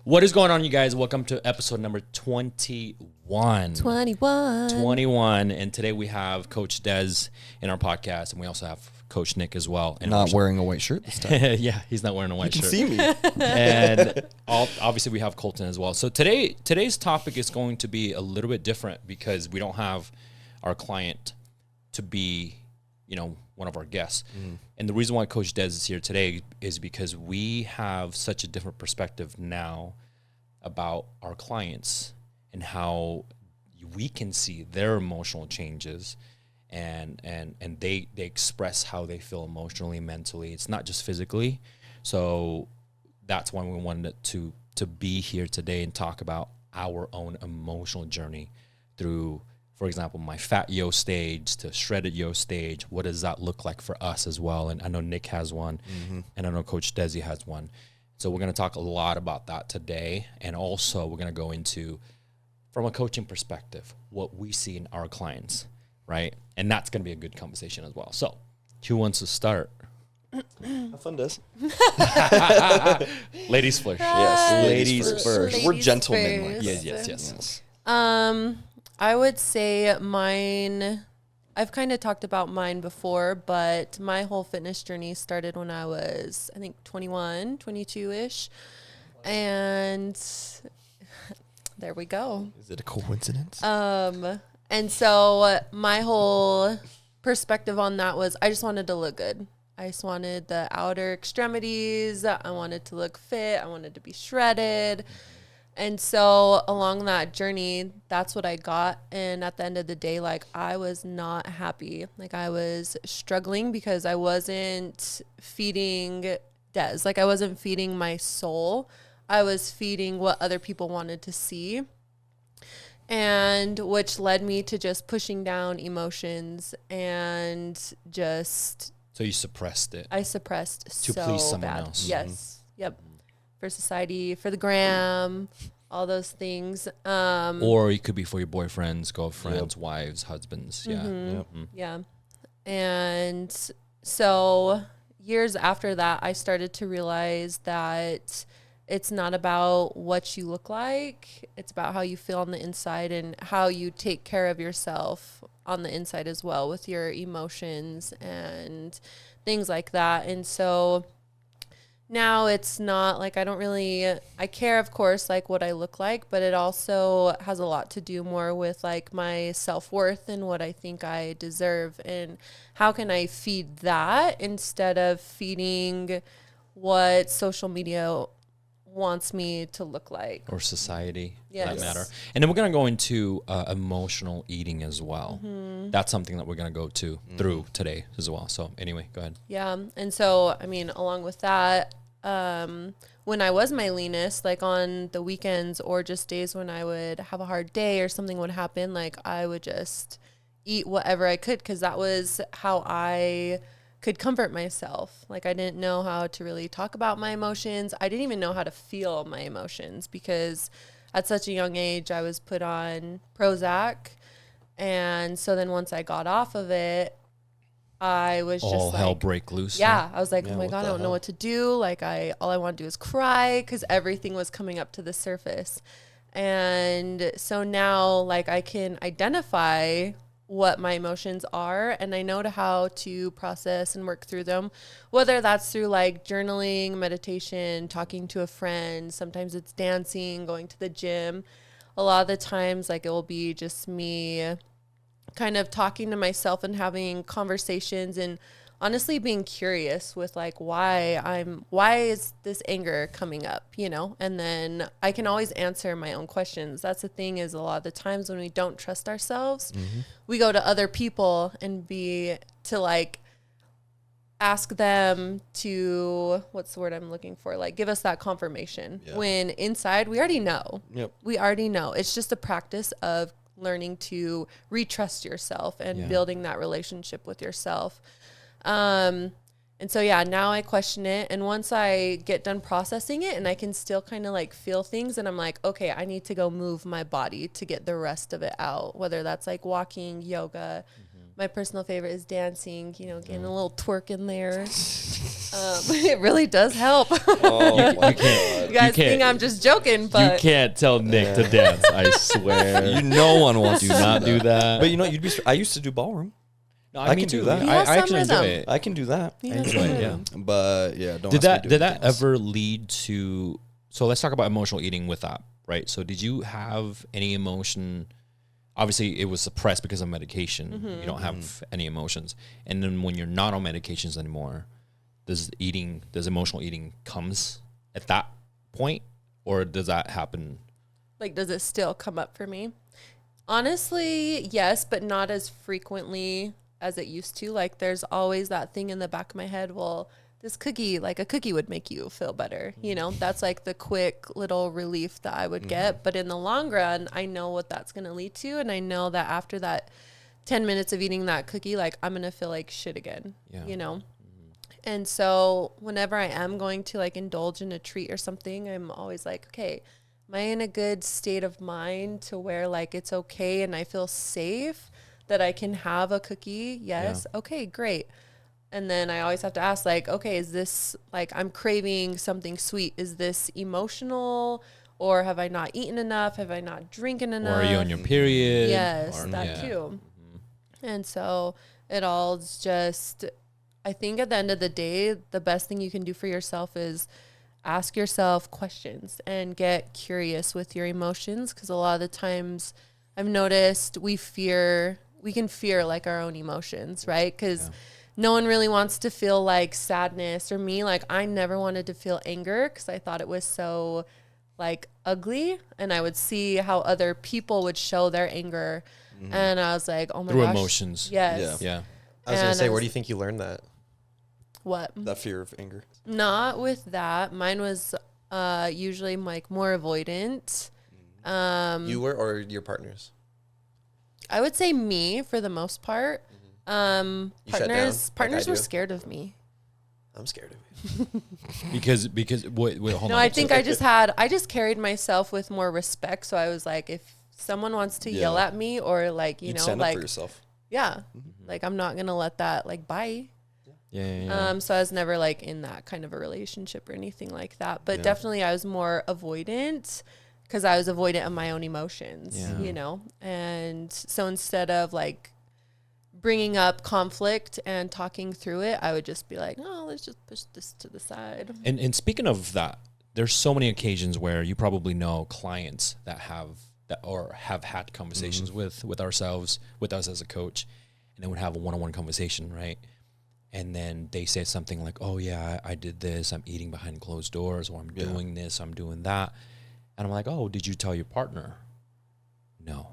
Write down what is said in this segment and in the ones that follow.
What is going on, you guys? Welcome to episode number 21. 21. And today we have Coach Des in our podcast, and we also have Coach Nik as well. And not wearing a white shirt this time. Yeah, he's not wearing a white shirt. You can see me. And obviously we have Colton as well. So today's topic is going to be a little bit different because we don't have our client to be, one of our guests. And the reason why Coach Des is here today is because we have such a different perspective now about our clients and how we can see their emotional changes and they express how they feel emotionally, mentally. It's not just physically. So that's why we wanted to be here today and talk about our own emotional journey through, for example, my fat yo stage to shredded yo stage. What does that look like for us as well? And I know Nik has one, and I know Coach Desi has one. So we're going to talk a lot about that today. And also we're going to go into, from a coaching perspective, what we see in our clients, right? And that's going to be a good conversation as well. So who wants to start? Have fun, Des. Ladies first. Yes, Ladies first. We're gentlemen. Like Yes. I would say mine, I've kind of talked about mine before, but my whole fitness journey started when I was, I think, 21, 22-ish. And there we go. Is it a coincidence? And so my whole perspective on that was I just wanted to look good. I just wanted the outer extremities. I wanted to look fit. I wanted to be shredded. And so along that journey, that's what I got. And at the end of the day, I was not happy. I was struggling because I wasn't feeding Des. I wasn't feeding my soul. I was feeding what other people wanted to see. And which led me to just pushing down emotions and just... So you suppressed it. I suppressed to so please someone bad. else. Yes. Yep. For society, for the gram, all those things. Or it could be for your boyfriends, girlfriends, wives, husbands. Yeah. Yeah. And so years after that, I started to realize that it's not about what you look like. It's about how you feel on the inside and how you take care of yourself on the inside as well with your emotions and things like that. And so now it's not I don't really, I care, of course, what I look like, but it also has a lot to do more with my self-worth and what I think I deserve and how can I feed that instead of feeding what social media wants me to look like. Or society, yes. for that matter. And then we're going to go into emotional eating as well. That's something that we're going to go through today as well. So anyway, go ahead. Yeah. And so, along with that, when I was my leanest, on the weekends or just days when I would have a hard day or something would happen, I would just eat whatever I could because that was how I could comfort myself. I didn't know how to really talk about my emotions. I didn't even know how to feel my emotions because at such a young age, I was put on Prozac. And so then once I got off of it, I was all just hell break loose. Yeah. I was oh my God, I don't know what to do. All I want to do is cry because everything was coming up to the surface. And so now I can identify what my emotions are and I know how to process and work through them, whether that's through journaling, meditation, talking to a friend. Sometimes it's dancing, going to the gym. A lot of the times it will be just me kind of talking to myself and having conversations and honestly being curious with why is this anger coming up, and then I can always answer my own questions. That's the thing, is a lot of the times when we don't trust ourselves, we go to other people and ask them to, what's the word I'm looking for? Give us that confirmation when inside we already know. We already know. It's just a practice of learning to retrust yourself and building that relationship with yourself. And so, now I question it. And once I get done processing it and I can still kind of feel things and I'm okay, I need to go move my body to get the rest of it out, whether that's walking, yoga, my personal favorite is dancing, you know, getting a little twerk in there. It really does help. Oh, my God. You guys think I'm just joking, but you can't tell Nick to dance. I swear. No one wants Do to not do that. But you know, I used to do ballroom. No, I can do that. You I have some actually enjoy rhythm. it. I can do that. you I know, enjoy it. Yeah. But yeah, don't Did ask me to do that anything else. ever lead to? So let's talk about emotional eating with that, right? So did you have any emotion? Obviously, it was suppressed because of medication. You don't have any emotions, and then when you're not on medications anymore, does emotional eating comes at that point, or does that happen? like, does it still come up for me? Honestly, yes, but not as frequently as it used to. Like, there's always that thing in the back of my head, well, this cookie, like a cookie would make you feel better. You know, that's like the quick little relief that I would get. But in the long run, I know what that's going to lead to. And I know that after that 10 minutes of eating that cookie, like, I'm going to feel like shit again, you know? And so whenever I am going to like indulge in a treat or something, I'm always like, okay, am I in a good state of mind to where like it's okay and I feel safe that I can have a cookie? Yes. Yeah. Okay, great. And then I always have to ask, like, okay, is this like I'm craving something sweet? Is this emotional, or have I not eaten enough? Have I not drinking enough? Or are you on your period? Yes, Or- that yeah. too. And so it all's just, I think at the end of the day, the best thing you can do for yourself is ask yourself questions and get curious with your emotions. Because a lot of the times I've noticed we can fear like our own emotions, right? Because no one really wants to feel like sadness, or me, like I never wanted to feel anger because I thought it was so like ugly, and I would see how other people would show their anger, and I was like, oh my Through gosh, emotions. yes, Yeah. I was gonna And say, I where was- do you think you learned that? what? That fear of anger. Not with that. Mine was usually like more avoidant. You were, or your partners? I would say me for the most part. You shut down, Partners like I were do? scared of me. I'm scared of you. Because wait, hold No, on. I think I just carried myself with more respect. So I was like, if someone wants to yell Yeah. at me, or like, you You'd know, stand up like, for yourself. yeah, like I'm not going to let that like bye. Yeah. So I was never like in that kind of a relationship or anything like that. But definitely I was more avoidant because I was avoidant of my own emotions, Yeah. you know? And so instead of like bringing up conflict and talking through it, I would just be like, no, let's just push this to the side. And speaking of that, there's so many occasions where you probably know clients that have had conversations with ourselves, with us as a coach, and then would have a one-on-one conversation, right? And then they say something like, oh yeah, I did this, I'm eating behind closed doors, or I'm doing this, I'm doing that. And I'm like, oh, did you tell your partner? No.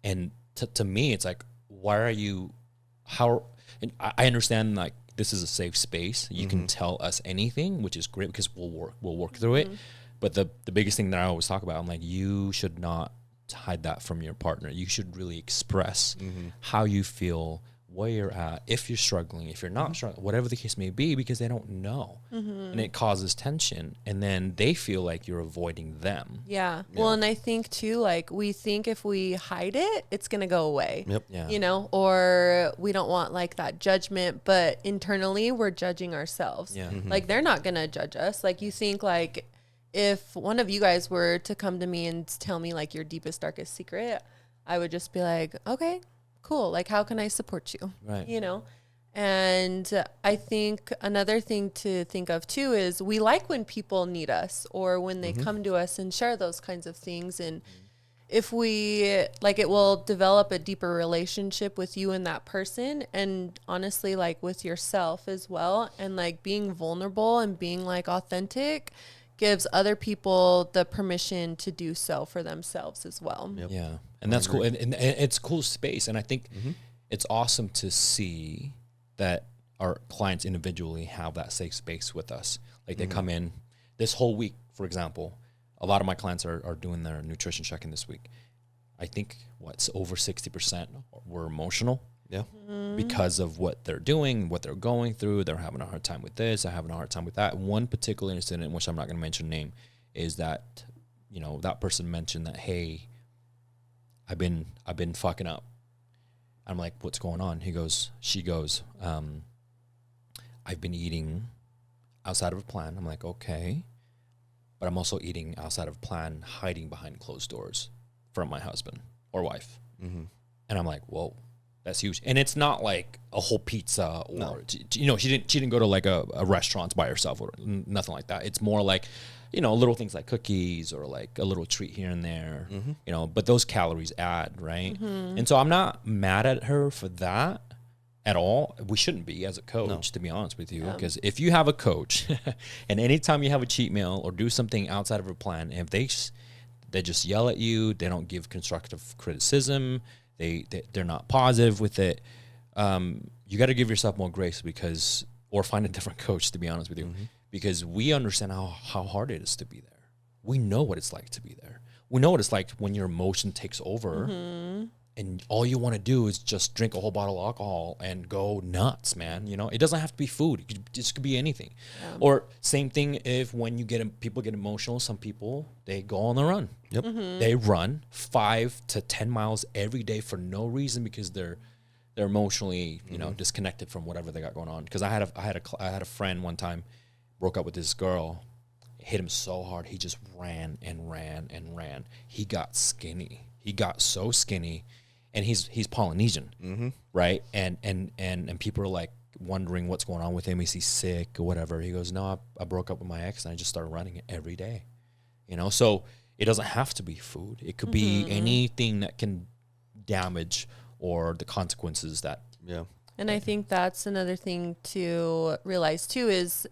And to me, it's like, why are you, and I understand like this is a safe space. You can tell us anything, which is great because we'll work through it. But the biggest thing that I always talk about, I'm like, you should not hide that from your partner. You should really express how you feel, where you're at, if you're struggling, if you're not struggling, whatever the case may be, because they don't know. And it causes tension. And then they feel like you're avoiding them. Yeah. Well, and I think too, like we think if we hide it, it's going to go away. Yep. Yeah. You know, or we don't want like that judgment, but internally we're judging ourselves. Yeah. Like they're not going to judge us. Like you think like if one of you guys were to come to me and tell me like your deepest, darkest secret, I would just be like, okay, cool. Like, how can I support you? Right. You know? And I think another thing to think of too is we like when people need us or when they come to us and share those kinds of things. And if we like, it will develop a deeper relationship with you and that person. And honestly, like with yourself as well. And like being vulnerable and being like authentic gives other people the permission to do so for themselves as well. Yep. Yeah. And that's cool. And it's a cool space. And I think it's awesome to see that our clients individually have that safe space with us. Like they come in this whole week, for example, a lot of my clients are doing their nutrition check-in this week. I think over 60% were emotional. Yeah. Because of what they're doing, what they're going through. They're having a hard time with this. They're having a hard time with that. One particular incident, which I'm not going to mention name, is that, you know, that person mentioned that, hey, I've been fucking up. I'm like, what's going on? She goes, I've been eating outside of a plan. I'm like, okay. But I'm also eating outside of plan, hiding behind closed doors from my husband or wife. Mm-hmm. And I'm like, whoa, that's huge. And it's not like a whole pizza or, No. you know, she didn't go to like a restaurant by herself or nothing like that. It's more like, you know, little things like cookies or like a little treat here and there, you know, but those calories add, right? And so I'm not mad at her for that at all. We shouldn't be as a coach, to be honest with you, because if you have a coach and anytime you have a cheat meal or do something outside of a plan, if they just yell at you, they don't give constructive criticism, they're not positive with it, you got to give yourself more grace or find a different coach, to be honest with you, because we understand how hard it is to be there. We know what it's like to be there. We know what it's like when your emotion takes over and all you want to do is just drink a whole bottle of alcohol and go nuts, man. You know, it doesn't have to be food. It could be anything. Or same thing when people get emotional, some people, they go on the run. Yep. They run 5 to 10 miles every day for no reason because they're emotionally, you know, disconnected from whatever they got going on. Because I had a friend one time, broke up with this girl, hit him so hard, he just ran and ran and ran. He got skinny. He got so skinny, and he's Polynesian, right? And people are like wondering what's going on with him. Is he sick or whatever? He goes, no, I broke up with my ex and I just started running it every day. You know, so it doesn't have to be food. It could be anything that can damage or the consequences that. Yeah. And I think that's another thing to realize too, is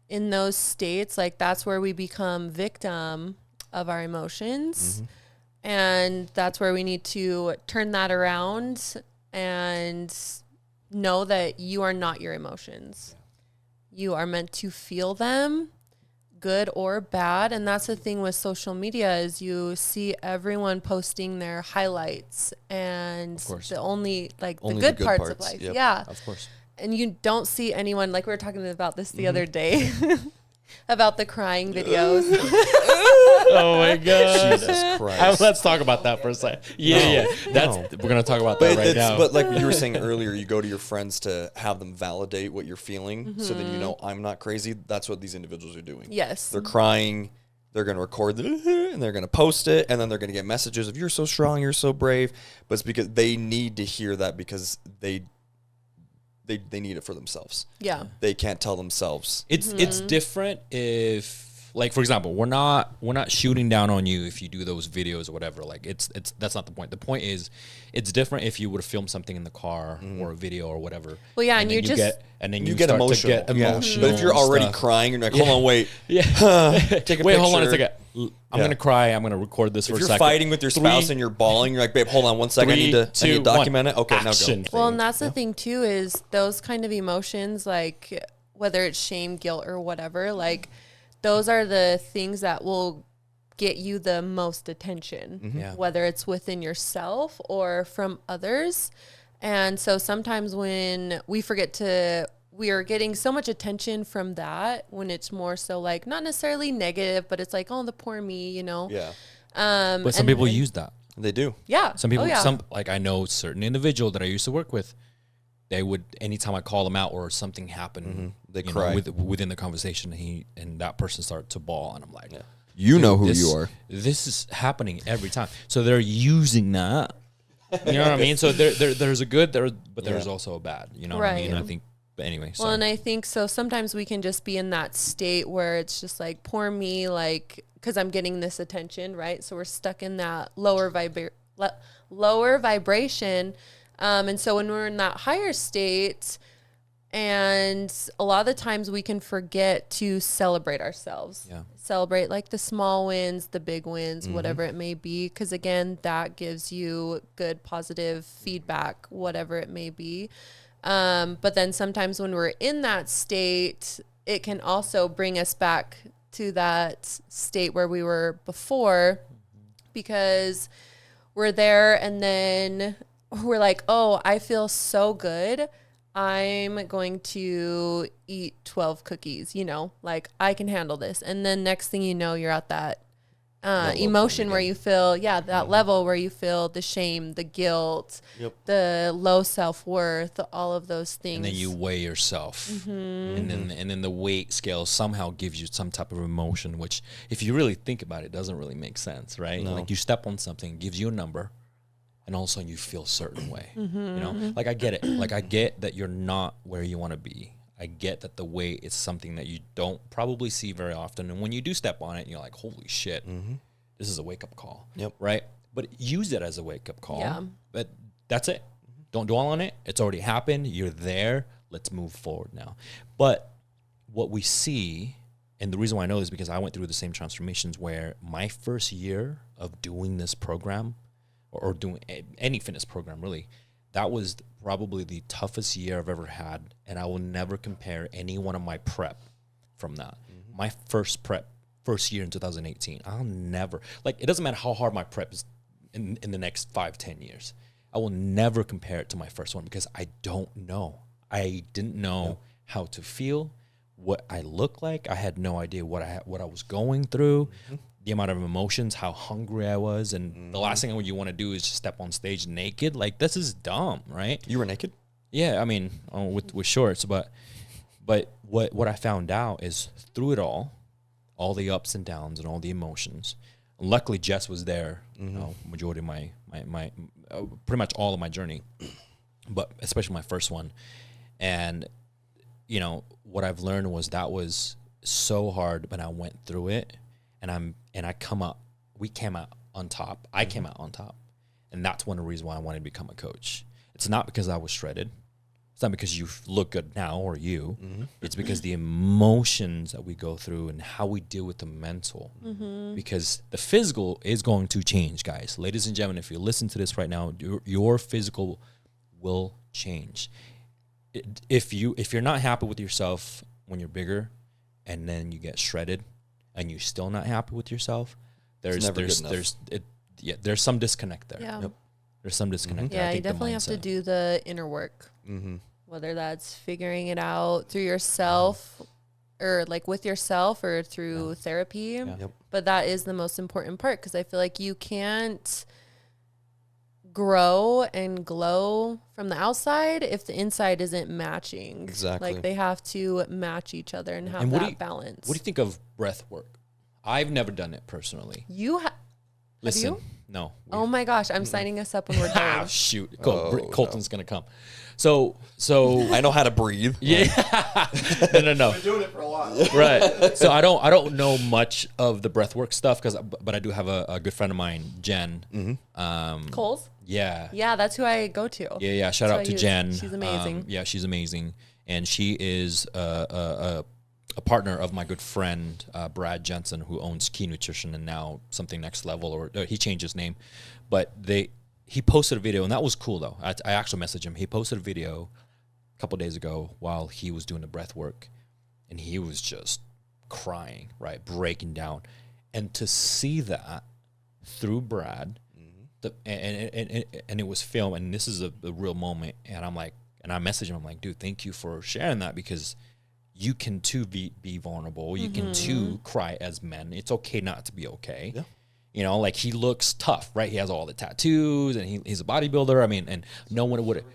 in those states, like that's where we become victim of our emotions. And that's where we need to turn that around and know that you are not your emotions. You are meant to feel them, good or bad. And that's the thing with social media, is you see everyone posting their highlights and Only the the good good parts of parts. life. Yep. Yeah. Of course. And you don't see anyone, like we were talking about this the other day, about the crying videos. Oh my God. Jesus Christ. Let's talk about that for a second. Yeah. We're going to talk about that right now. But like you were saying earlier, you go to your friends to have them validate what you're feeling, so then you know I'm not crazy. That's what these individuals are doing. Yes. They're crying. They're going to record it and they're going to post it, and then they're going to get messages of "You're so strong, you're so brave." But it's because they need to hear that, because they need it for themselves. Yeah. They can't tell themselves. It's different if, like, for example, we're not shooting down on you if you do those videos or whatever. Like that's not the point. The point is, it's different if you would have filmed something in the car or a video or whatever. Well, yeah, and then you just get Get start emotional. to get emotional. But if you're already stuff. crying, you're like, hold on, wait. Yeah. Take a Wait, hold on a picture. second. I'm gonna cry. I'm gonna record this for If a you're second. fighting with your spouse and you're bawling, you're like, babe, hold on one second. I need to document it. Okay, action. now go. Well, and that's the thing too, is those kind of emotions, like whether it's shame, guilt, or whatever, like those are the things that will get you the most attention, Yeah. whether it's within yourself or from others. And so sometimes when we we are getting so much attention from that, when it's more so like not necessarily negative, but it's like, oh, the poor me, you know? Yeah, But some people use that. they do. Yeah. Some people, Oh, yeah. like I know certain individual that I used to work with, they would, anytime I call them out or something happened, They you know, cry. within the conversation, and that person started to bawl, and I'm like, You know who this, you are. This is happening every time. So they're using that. You know what I mean? So there's a good there, but there's also a bad. You know what I mean? Right. I think. But anyway, Well, and I think so sometimes we can just be in that state where it's just like, poor me, like, because I'm getting this attention, right? So we're stuck in that lower vibration. And so when we're in that higher state, and a lot of the times we can forget to celebrate ourselves. Yeah. Celebrate like the small wins, the big wins, whatever it may be. Because again, that gives you good, positive feedback, whatever it may be. But then sometimes when we're in that state, it can also bring us back to that state where we were before, because we're there and then we're like, oh, I feel so good. I'm going to eat 12 cookies, you know, like I can handle this. And then next thing you know, you're at that emotion where you feel, that level where you feel the shame, the guilt, the low self-worth, all of those things. And then you weigh yourself. And then the weight scale somehow gives you some type of emotion, which if you really think about it, doesn't really make sense, right? No. Like you step on something, it gives you a number, and all of a sudden you feel a certain way. You know, like I get it. Like I get that you're not where you want to be. I get that the weight is something that you don't probably see very often. And when you do step on it, you're like, holy shit, this is a wake-up call, right? But use it as a wake-up call. Yeah. But that's it. Don't dwell on it. It's already happened. You're there. Let's move forward now. But what we see, and the reason why I know this is because I went through the same transformations where my first year of doing this program or doing any fitness program really, that was probably the toughest year I've ever had, and I will never compare any one of my prep from that. My first year in 2018, I'll never, like, it doesn't matter how hard my prep is in the next 5-10 years. I will never compare it to my first one because I don't know. I didn't know how to feel, what I looked like. I had no idea what I was going through. The amount of emotions, how hungry I was, and the last thing you want to do is just step on stage naked. Like, this is dumb, right? You were naked? Yeah, I mean, with shorts, but what I found out is through it all the ups and downs and all the emotions. Luckily, Jess was there, majority of my pretty much all of my journey, but especially my first one. And you know what I've learned was that was so hard, but I went through it. And we came out on top. I came out on top. And that's one of the reasons why I wanted to become a coach. It's not because I was shredded. It's not because you look good now or you. It's because the emotions that we go through and how we deal with the mental. Because the physical is going to change, guys. Ladies and gentlemen, if you listen to this right now, your physical will change. If you're not happy with yourself when you're bigger and then you get shredded, and you're still not happy with yourself, there's some disconnect there. Yeah. There's some disconnect there. Yeah, I think you definitely have to do the inner work. Whether that's figuring it out through yourself or like with yourself or through therapy. But that is the most important part because I feel like you can't grow and glow from the outside if the inside isn't matching. Exactly. Like they have to match each other and have that balance. What do you think of breath work? I've never done it personally. Have Listen, you? no. Oh my gosh, I'm signing us up when we're done. Shoot. Colton's going to come. So I know how to breathe. Yeah. No. Been doing it for a while. Right. So I don't know much of the breathwork stuff but I do have a good friend of mine, Jen. Coles? Yeah. Yeah, that's who I go to. Yeah. Shout out to Jen. She's amazing. Yeah, she's amazing, and she is a partner of my good friend Brad Jensen, who owns Key Nutrition and now something Next Level, or he changed his name, but he posted a video, and that was cool though. I actually messaged him. He posted a video a couple days ago while he was doing the breath work, and he was just crying, right, breaking down, and to see that through Brad. And it was filmed, and this is a real moment. And I'm like, and I messaged him. I'm like, dude, thank you for sharing that because you can too be vulnerable. You can too cry as men. It's okay not to be okay. Yeah. You know, like he looks tough, right? He has all the tattoos, and he's a bodybuilder. I mean, and no one would,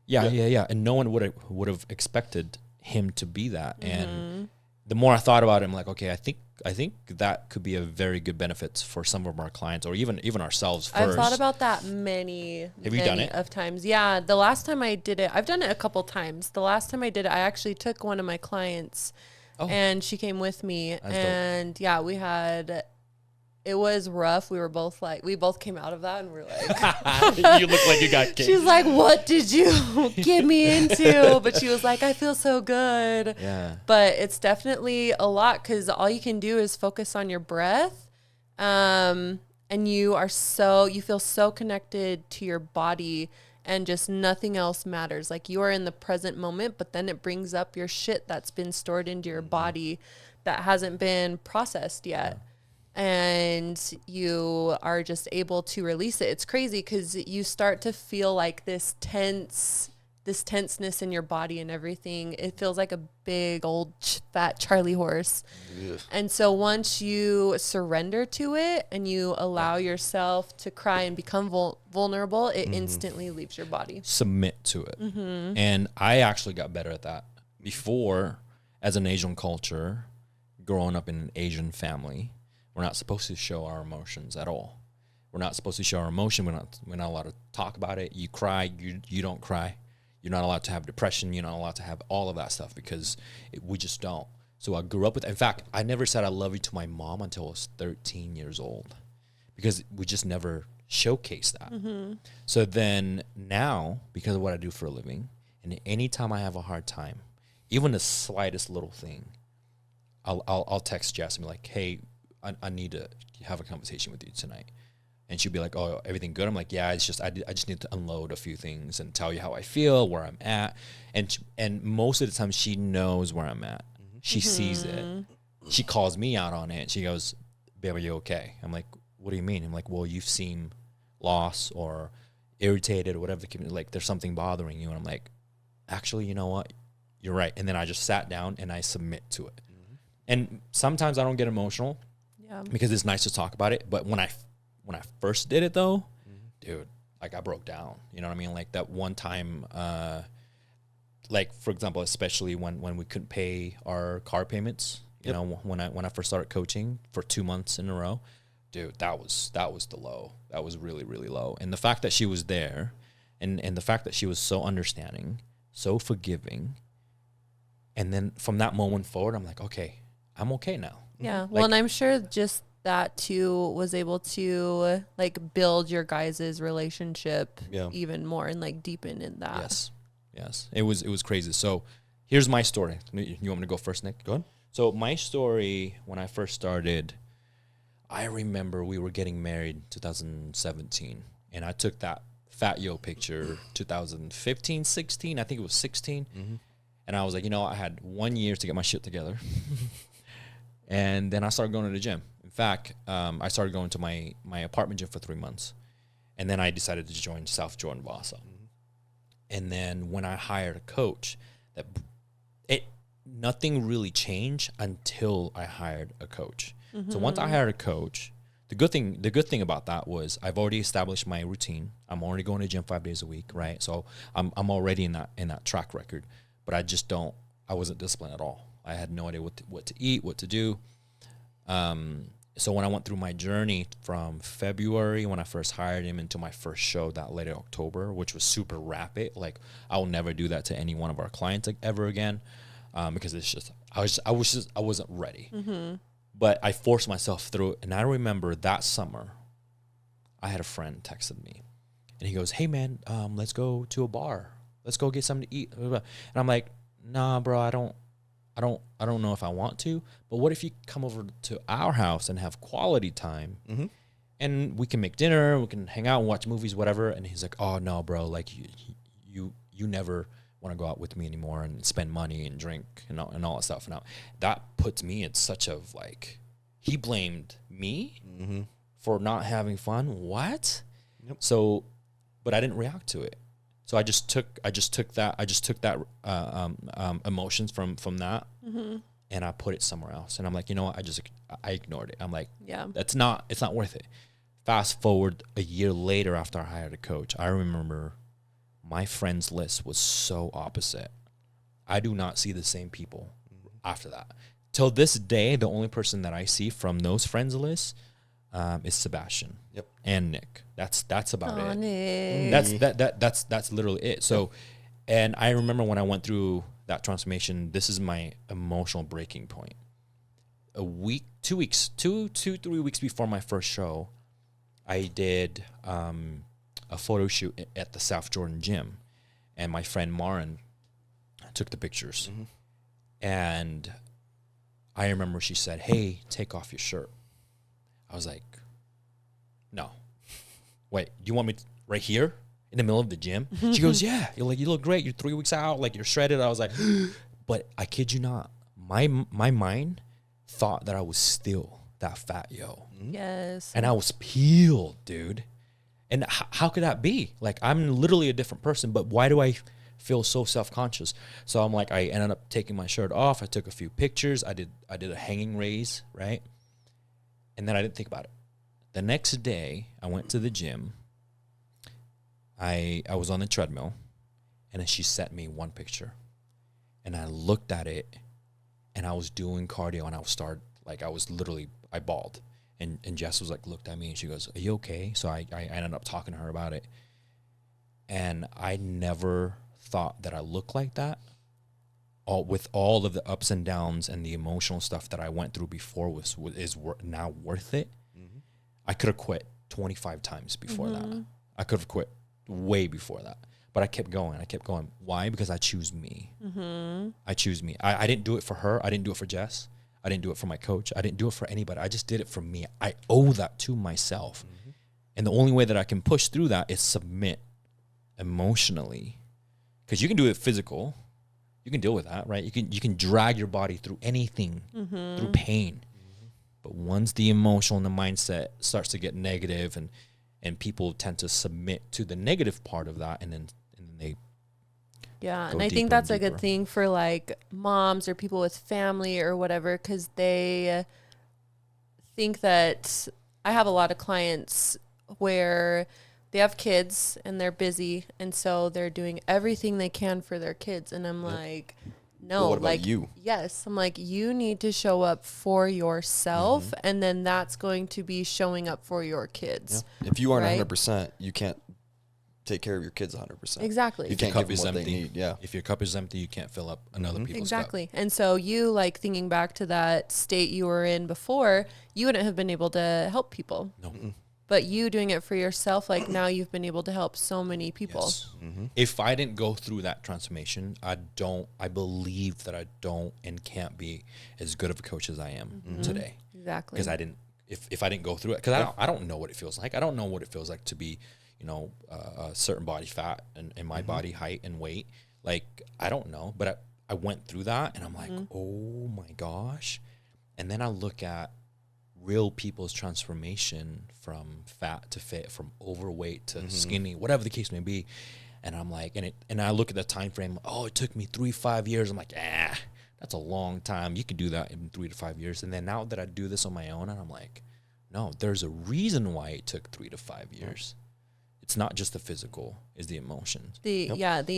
and no one would have expected him to be that. And the more I thought about it, I'm like, okay, I think that could be a very good benefit for some of our clients, or even ourselves first. I've thought about that many of times. Yeah, the last time I did it, I've done it a couple times. The last time I did it, I actually took one of my clients, and she came with me, and yeah, we had. It was rough. We both came out of that and we're like, you look like you got kicked. She's like, what did you get me into? But she was like, I feel so good. Yeah. But it's definitely a lot because all you can do is focus on your breath. And you feel so connected to your body and just nothing else matters. Like you are in the present moment, but then it brings up your shit that's been stored into your body that hasn't been processed yet. And you are just able to release it. It's crazy because you start to feel like this tense this tenseness in your body and everything. It feels like a big old fat Charlie horse. Ugh. And so once you surrender to it and you allow yourself to cry and become vulnerable, it instantly leaves your body. Submit to it. And I actually got better at that. Before, as an Asian culture, growing up in an Asian family, we're not supposed to show our emotions at all. We're not supposed to show our emotion. We're not allowed to talk about it. You cry, you don't cry. You're not allowed to have depression. You're not allowed to have all of that stuff because we just don't. So I grew up with, in fact, I never said I love you to my mom until I was 13 years old because we just never showcased that. So then now, because of what I do for a living, and anytime I have a hard time, even the slightest little thing, I'll text Jess and be like, hey, I need to have a conversation with you tonight. And she'll be like, oh, everything good? I'm like, yeah, it's just, I just need to unload a few things and tell you how I feel, where I'm at. And most of the time she knows where I'm at. She sees it. She calls me out on it. She goes, babe, are you okay? I'm like, what do you mean? I'm like, well, you seem lost or irritated or whatever. Like there's something bothering you. And I'm like, actually, you know what? You're right. And then I just sat down and I submit to it. And sometimes I don't get emotional because it's nice to talk about it. But when I first did it though, dude, like I broke down, you know what I mean? Like that one time, like for example, especially when we couldn't pay our car payments, you know, when I first started coaching for 2 months in a row, dude, that was the low. That was really, really low. And the fact that she was there and the fact that she was so understanding, so forgiving. And then from that moment forward, I'm like, okay, I'm okay now. Yeah. Well, and I'm sure just that too was able to like build your guys' relationship even more and like deepen in that. Yes. It was crazy. So here's my story. You want me to go first, Nick? Go ahead. So my story, when I first started, I remember we were getting married 2017. And I took that Fat Yo picture 2015, 16. I think it was 16. And I was like, you know, I had 1 year to get my shit together. And then I started going to the gym. In fact, I started going to my apartment gym for 3 months. And then I decided to join South Jordan Vasa. And then when I hired a coach, nothing really changed until I hired a coach. So once I hired a coach, the good thing about that was I've already established my routine. I'm already going to the gym 5 days a week, right? So I'm already in that track record. But I wasn't disciplined at all. I had no idea what to eat, what to do. So when I went through my journey from February, when I first hired him, into my first show that late October, which was super rapid. Like I will never do that to any one of our clients ever again, because it's just I wasn't ready. But I forced myself through it. And I remember that summer, I had a friend texted me, and he goes, "Hey man, let's go to a bar. Let's go get something to eat." And I'm like, "Nah, bro, I don't know if I want to, but what if you come over to our house and have quality time and we can make dinner, we can hang out and watch movies, whatever." And he's like, "Oh no, bro, like you never want to go out with me anymore and spend money and drink and all that stuff." Now that puts me in such of like, he blamed me for not having fun. What? So, but I didn't react to it. So I just took that emotions from that, and I put it somewhere else. And I'm like, you know what? I ignored it. I'm like, it's not worth it. Fast forward a year later, after I hired a coach, I remember my friends list was so opposite. I do not see the same people after that. Till this day, the only person that I see from those friends lists is Sebastian and Nick. That's about it. Nick. That's literally it. So, and I remember when I went through that transformation, this is my emotional breaking point. 3 weeks before my first show, I did a photo shoot at the South Jordan gym, and my friend Marin took the pictures. And I remember she said, "Hey, take off your shirt." I was like, "No. Wait, do you want me right here in the middle of the gym?" She goes, "Yeah, you look great. You're 3 weeks out. Like, you're shredded." I was like, but I kid you not, my mind thought that I was still that Fat Yo. Yes. And I was peeled, dude. And how could that be? Like, I'm literally a different person, but why do I feel so self-conscious. So I'm like, I ended up taking my shirt off. I took a few pictures. I did a hanging raise, right? And then I didn't think about it. The next day, I went to the gym. I was on the treadmill, and then she sent me one picture. And I looked at it, and I was doing cardio, and I bawled. And Jess was like, looked at me, and she goes, are you okay? So I ended up talking to her about it. And I never thought that I looked like that. With all of the ups and downs and the emotional stuff that I went through before is now worth it. Mm-hmm. I could have quit 25 times before that. I could have quit way before that. But I kept going. Why? Because I choose me. Mm-hmm. I choose me. I didn't do it for her. I didn't do it for Jess. I didn't do it for my coach. I didn't do it for anybody. I just did it for me. I owe that to myself. Mm-hmm. And the only way that I can push through that is submit emotionally. Because you can do it physical. You can deal with that, right? You can drag your body through anything, through pain. Mm-hmm. But once the emotional and the mindset starts to get negative and people tend to submit to the negative part of that, and then they and I think that's a good thing for like moms or people with family or whatever, because they think that I have a lot of clients where they have kids and they're busy, and so they're doing everything they can for their kids, and I'm like, no, well, what about like you? Yes, I'm like, you need to show up for yourself, and then that's going to be showing up for your kids. Yeah. If you aren't right? 100%, you can't take care of your kids 100%. Exactly. You can't give them what they need. Yeah. If your cup is empty, you can't fill up another people's cup. Exactly. And so you, like, thinking back to that state you were in before, you wouldn't have been able to help people. No. Mm-mm. But you doing it for yourself, like, now you've been able to help so many people. Yes. Mm-hmm. If I didn't go through that transformation, I believe that I don't and can't be as good of a coach as I am today. Exactly. Because if I didn't go through it, because I don't know what it feels like. I don't know what it feels like to be, a certain body fat and my body height and weight. Like, I don't know, but I went through that, and I'm like, oh my gosh. And then I look at real people's transformation from fat to fit, from overweight to skinny, whatever the case may be. And I'm like, and I look at the time frame, oh, it took me 3-5 years. I'm like, that's a long time. You could do that in 3 to 5 years. And then now that I do this on my own, and I'm like, no, there's a reason why it took 3 to 5 years. It's not just the physical, it's the emotions. The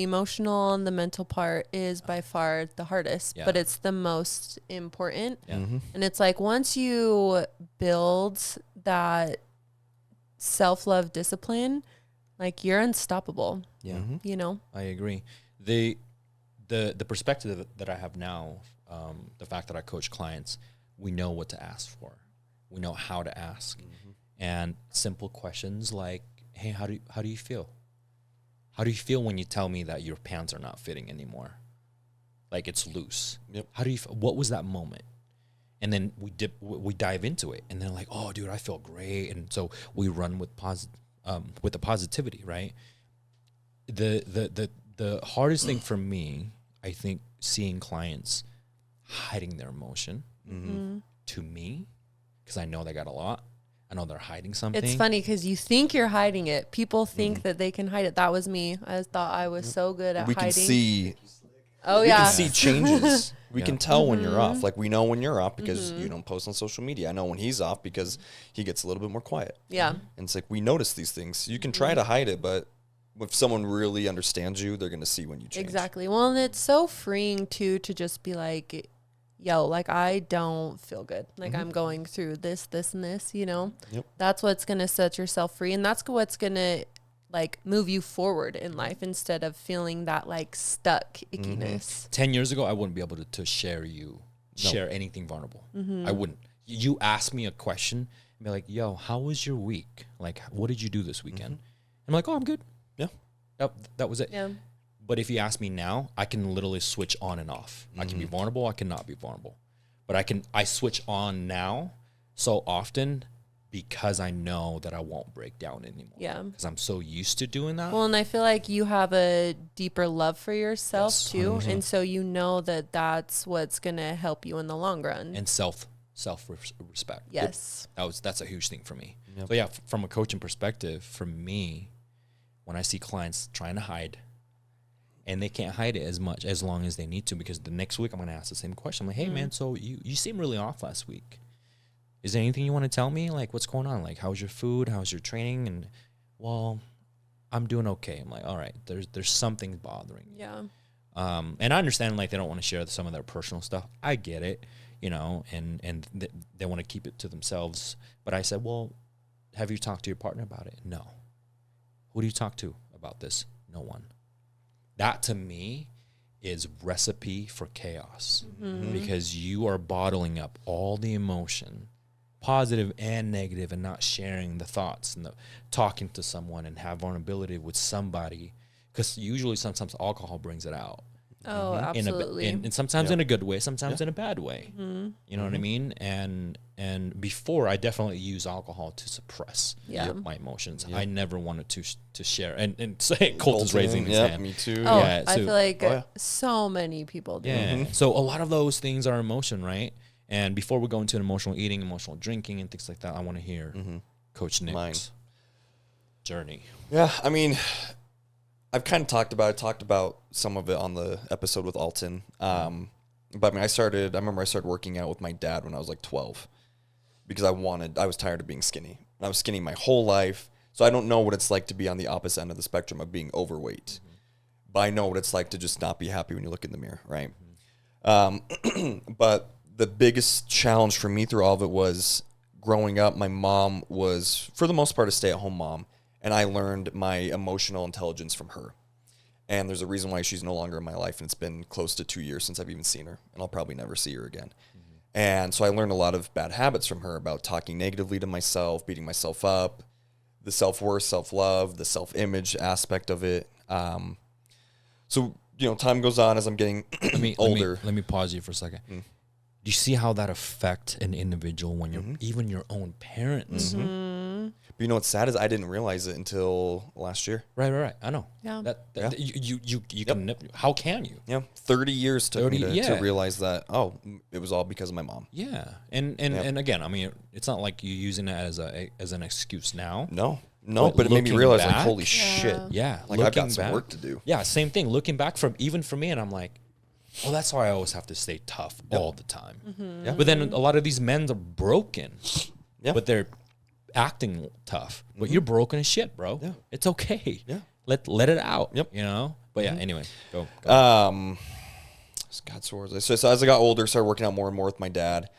emotional and the mental part is by far the hardest, but it's the most important. Yeah. And it's like, once you build that self-love discipline, like, you're unstoppable. Yeah. I agree. The perspective that I have now, the fact that I coach clients, we know what to ask for. We know how to ask. And simple questions like, hey, how do you feel? How do you feel when you tell me that your pants are not fitting anymore? Like, it's loose. Yep. How do you feel? What was that moment? And then we dive into it, and then like, oh, dude, I feel great. And so we run with the positivity, right? The hardest thing for me, I think, seeing clients hiding their emotion to me, because I know they got a lot. I know they're hiding something. It's funny because you think you're hiding it. People think that they can hide it. That was me. I thought I was so good at hiding. We can see. Oh, we yeah. can see changes. We can tell when you're off. Like, we know when you're off because you don't post on social media. I know when he's off because he gets a little bit more quiet. Yeah. And it's like, we notice these things. You can try to hide it, but if someone really understands you, they're going to see when you change. Exactly. Well, and it's so freeing, too, to just be like, yo, like, I don't feel good. Like, I'm going through this, and this, Yep. That's what's going to set yourself free. And that's what's going to, like, move you forward in life instead of feeling that, like, stuck ickiness. 10 years ago, I wouldn't be able to share anything vulnerable. I wouldn't. You ask me a question and be like, yo, how was your week? Like, what did you do this weekend? I'm like, oh, I'm good. Yeah. That was it. Yeah. But if you ask me now, I can literally switch on and off. I can be vulnerable. I cannot be vulnerable. But I switch on now so often because I know that I won't break down anymore. Yeah. Because I'm so used to doing that. Well, and I feel like you have a deeper love for yourself, too. 100%. And so you know that that's what's going to help you in the long run. And self-respect. Yes. That's a huge thing for me. Yep. So yeah, from a coaching perspective, for me, when I see clients trying to hide and they can't hide it as long as they need to, because the next week I'm going to ask the same question. I'm like, hey man, so you seem really off last week. Is there anything you want to tell me? Like, what's going on? Like, how's your food? How's your training? And well, I'm doing okay. I'm like, all right, there's something bothering you. Yeah. And I understand, like, they don't want to share some of their personal stuff. I get it, you know, and they want to keep it to themselves. But I said, well, have you talked to your partner about it? No. Who do you talk to about this? No one. That, to me, is recipe for chaos, because you are bottling up all the emotion, positive and negative, and not sharing the thoughts and talking to someone and have vulnerability with somebody, because usually sometimes alcohol brings it out. Oh, absolutely. And sometimes in a good way, sometimes in a bad way. You know what I mean? And before, I definitely use alcohol to suppress my emotions. I never wanted to share. And say Colton's raising his hand. Me too. Oh, Yeah, I so- feel like so many people do. Yeah. So a lot of those things are emotion, right? And before we go into emotional eating, emotional drinking, and things like that, I want to hear Coach Nick's journey. Yeah, I mean, I've kind of talked about some of it on the episode with Alton. But I mean, I remember I started working out with my dad when I was like 12, because I was tired of being skinny. I was skinny my whole life. So I don't know what it's like to be on the opposite end of the spectrum of being overweight. But I know what it's like to just not be happy when you look in the mirror, right? But the biggest challenge for me through all of it was growing up. My mom was, for the most part, a stay-at-home mom, and I learned my emotional intelligence from her. And there's a reason why she's no longer in my life, and it's been close to 2 years since I've even seen her, and I'll probably never see her again. And so I learned a lot of bad habits from her about talking negatively to myself, beating myself up, the self-worth, self-love, the self-image aspect of it. So, you know, time goes on as I'm getting older. Let me pause you for a second. Do you see how that affects an individual when you're even your own parents? But you know what's sad is I didn't realize it until last year. Right. I know. Yeah. That you can. How can you? Yeah, 30 years took 30, me to realize that, it was all because of my mom. Yeah, and again, I mean, it's not like you're using it as an excuse now. No, but it made me realize, like, holy shit. Yeah, Like, I've got some work to do. Yeah, same thing. Looking back for me, and I'm like, oh, that's why I always have to stay tough all the time. Yeah. But then a lot of these men are broken, but they're acting tough. But you're broken as shit, bro. Yeah. It's okay. Yeah. Let it out. Yep. You know. But yeah. Anyway, go. God, so as I got older, started working out more and more with my dad,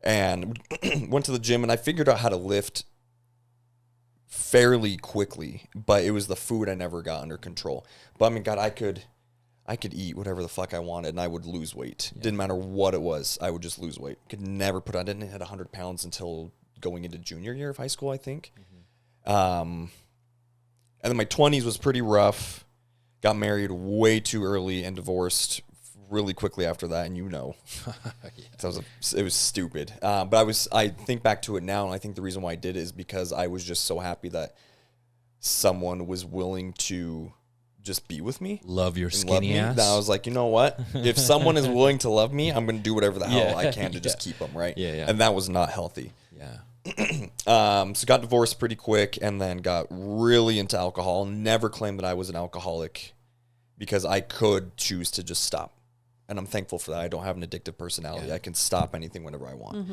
and went to the gym, and I figured out how to lift fairly quickly, but it was the food I never got under control. But I mean, God, I could eat whatever the fuck I wanted, and I would lose weight. Didn't matter what it was, I would just lose weight. Could never put on. I didn't hit 100 pounds until going into junior year of high school, I think. And then my 20s was pretty rough. Got married way too early and divorced really quickly after that, and you know, so it was stupid. But I think back to it now, and I think the reason why I did it is because I was just so happy that someone was willing to just be with me, Love your skinny ass. Then I was like, you know what? If someone is willing to love me, I'm going to do whatever the hell I can to just keep them, right? Yeah. And that was not healthy. Yeah. So got divorced pretty quick, and then got really into alcohol. Never claimed that I was an alcoholic, because I could choose to just stop. And I'm thankful for that. I don't have an addictive personality. Yeah. I can stop anything whenever I want.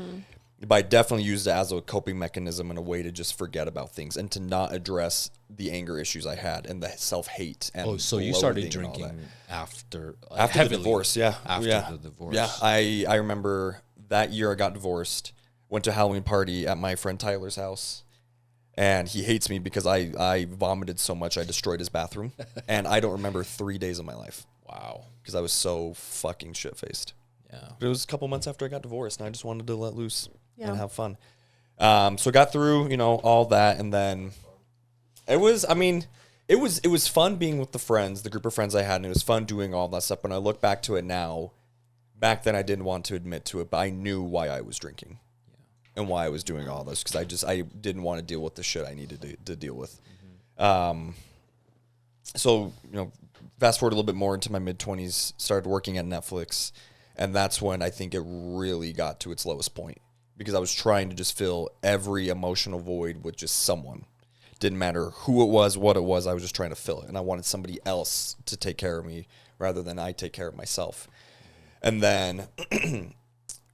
But I definitely used it as a coping mechanism and a way to just forget about things and to not address the anger issues I had and the self-hate. And So you started loathing and all drinking that. after the divorce, yeah. After yeah. the divorce. Yeah, I remember that year I got divorced, went to a Halloween party at my friend Tyler's house, and he hates me because I vomited so much I destroyed his bathroom, and I don't remember 3 days of my life. Wow. Because I was so fucking shit-faced. Yeah. But it was a couple months after I got divorced, and I just wanted to let loose Yeah. and have fun. So got through, all that, and then it was fun being with the group of friends I had, and it was fun doing all that stuff. When I look back to it now, back then I didn't want to admit to it, but I knew why I was drinking and why I was doing all this, because I didn't want to deal with the shit I needed to deal with. So, fast forward a little bit more into my mid-20s, started working at Netflix, and that's when I think it really got to its lowest point, because I was trying to just fill every emotional void with just someone. Didn't matter who it was, what it was. I was just trying to fill it. And I wanted somebody else to take care of me rather than I take care of myself. And then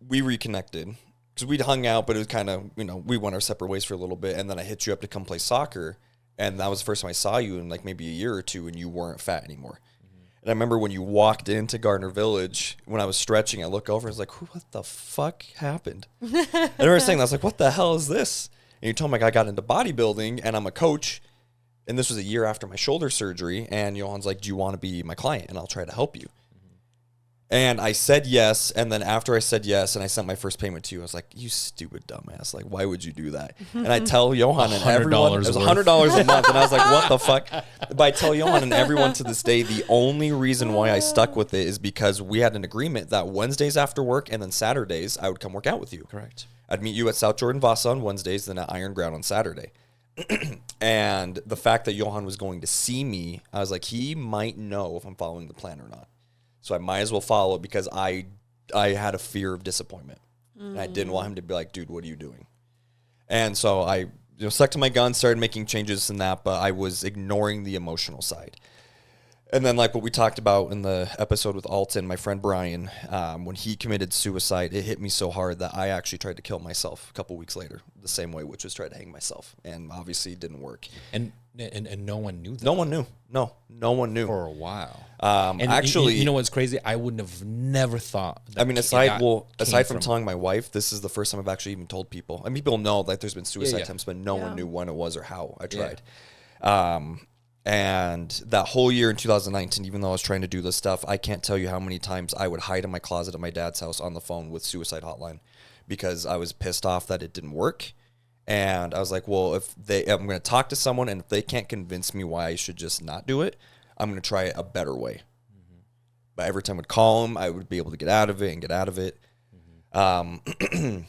we reconnected because we'd hung out, but it was kind of, we went our separate ways for a little bit. And then I hit you up to come play soccer. And that was the first time I saw you in like maybe a year or two, and you weren't fat anymore. And I remember when you walked into Gardner Village, when I was stretching, I look over and I was like, what the fuck happened? And I remember saying, I was like, what the hell is this? And you told me, like, I got into bodybuilding and I'm a coach. And this was a year after my shoulder surgery. And Johan's like, do you want to be my client? And I'll try to help you. And I said yes. And then after I said yes and I sent my first payment to you, I was like, you stupid dumbass. Like, why would you do that? And I tell Johan and everyone, it was $100 a month. And I was like, what the fuck? But I tell Johan and everyone to this day, the only reason why I stuck with it is because we had an agreement that Wednesdays after work and then Saturdays, I would come work out with you. Correct. I'd meet you at South Jordan Vasa on Wednesdays, then at Iron Ground on Saturday. And the fact that Johan was going to see me, I was like, he might know if I'm following the plan or not. So I might as well follow it because I had a fear of disappointment. And I didn't want him to be like, dude, what are you doing? And so I stuck to my guns, started making changes in that, but I was ignoring the emotional side. And then like what we talked about in the episode with Alton, my friend Brian, when he committed suicide, it hit me so hard that I actually tried to kill myself a couple weeks later, the same way, which was try to hang myself. And obviously it didn't work. And no one knew that. No one knew. No one knew. For a while. And actually, you know what's crazy? I wouldn't have never thought. I mean, aside from telling my wife, this is the first time I've actually even told people. I mean, people know that there's been suicide attempts, but no one knew when it was or how I tried. And that whole year in 2019, even though I was trying to do this stuff, I can't tell you how many times I would hide in my closet at my dad's house on the phone with suicide hotline because I was pissed off that it didn't work. And I was like, well, I'm going to talk to someone, and if they can't convince me why I should just not do it, I'm going to try it a better way. But every time I would call them, I would be able to get out of it and get out of it. And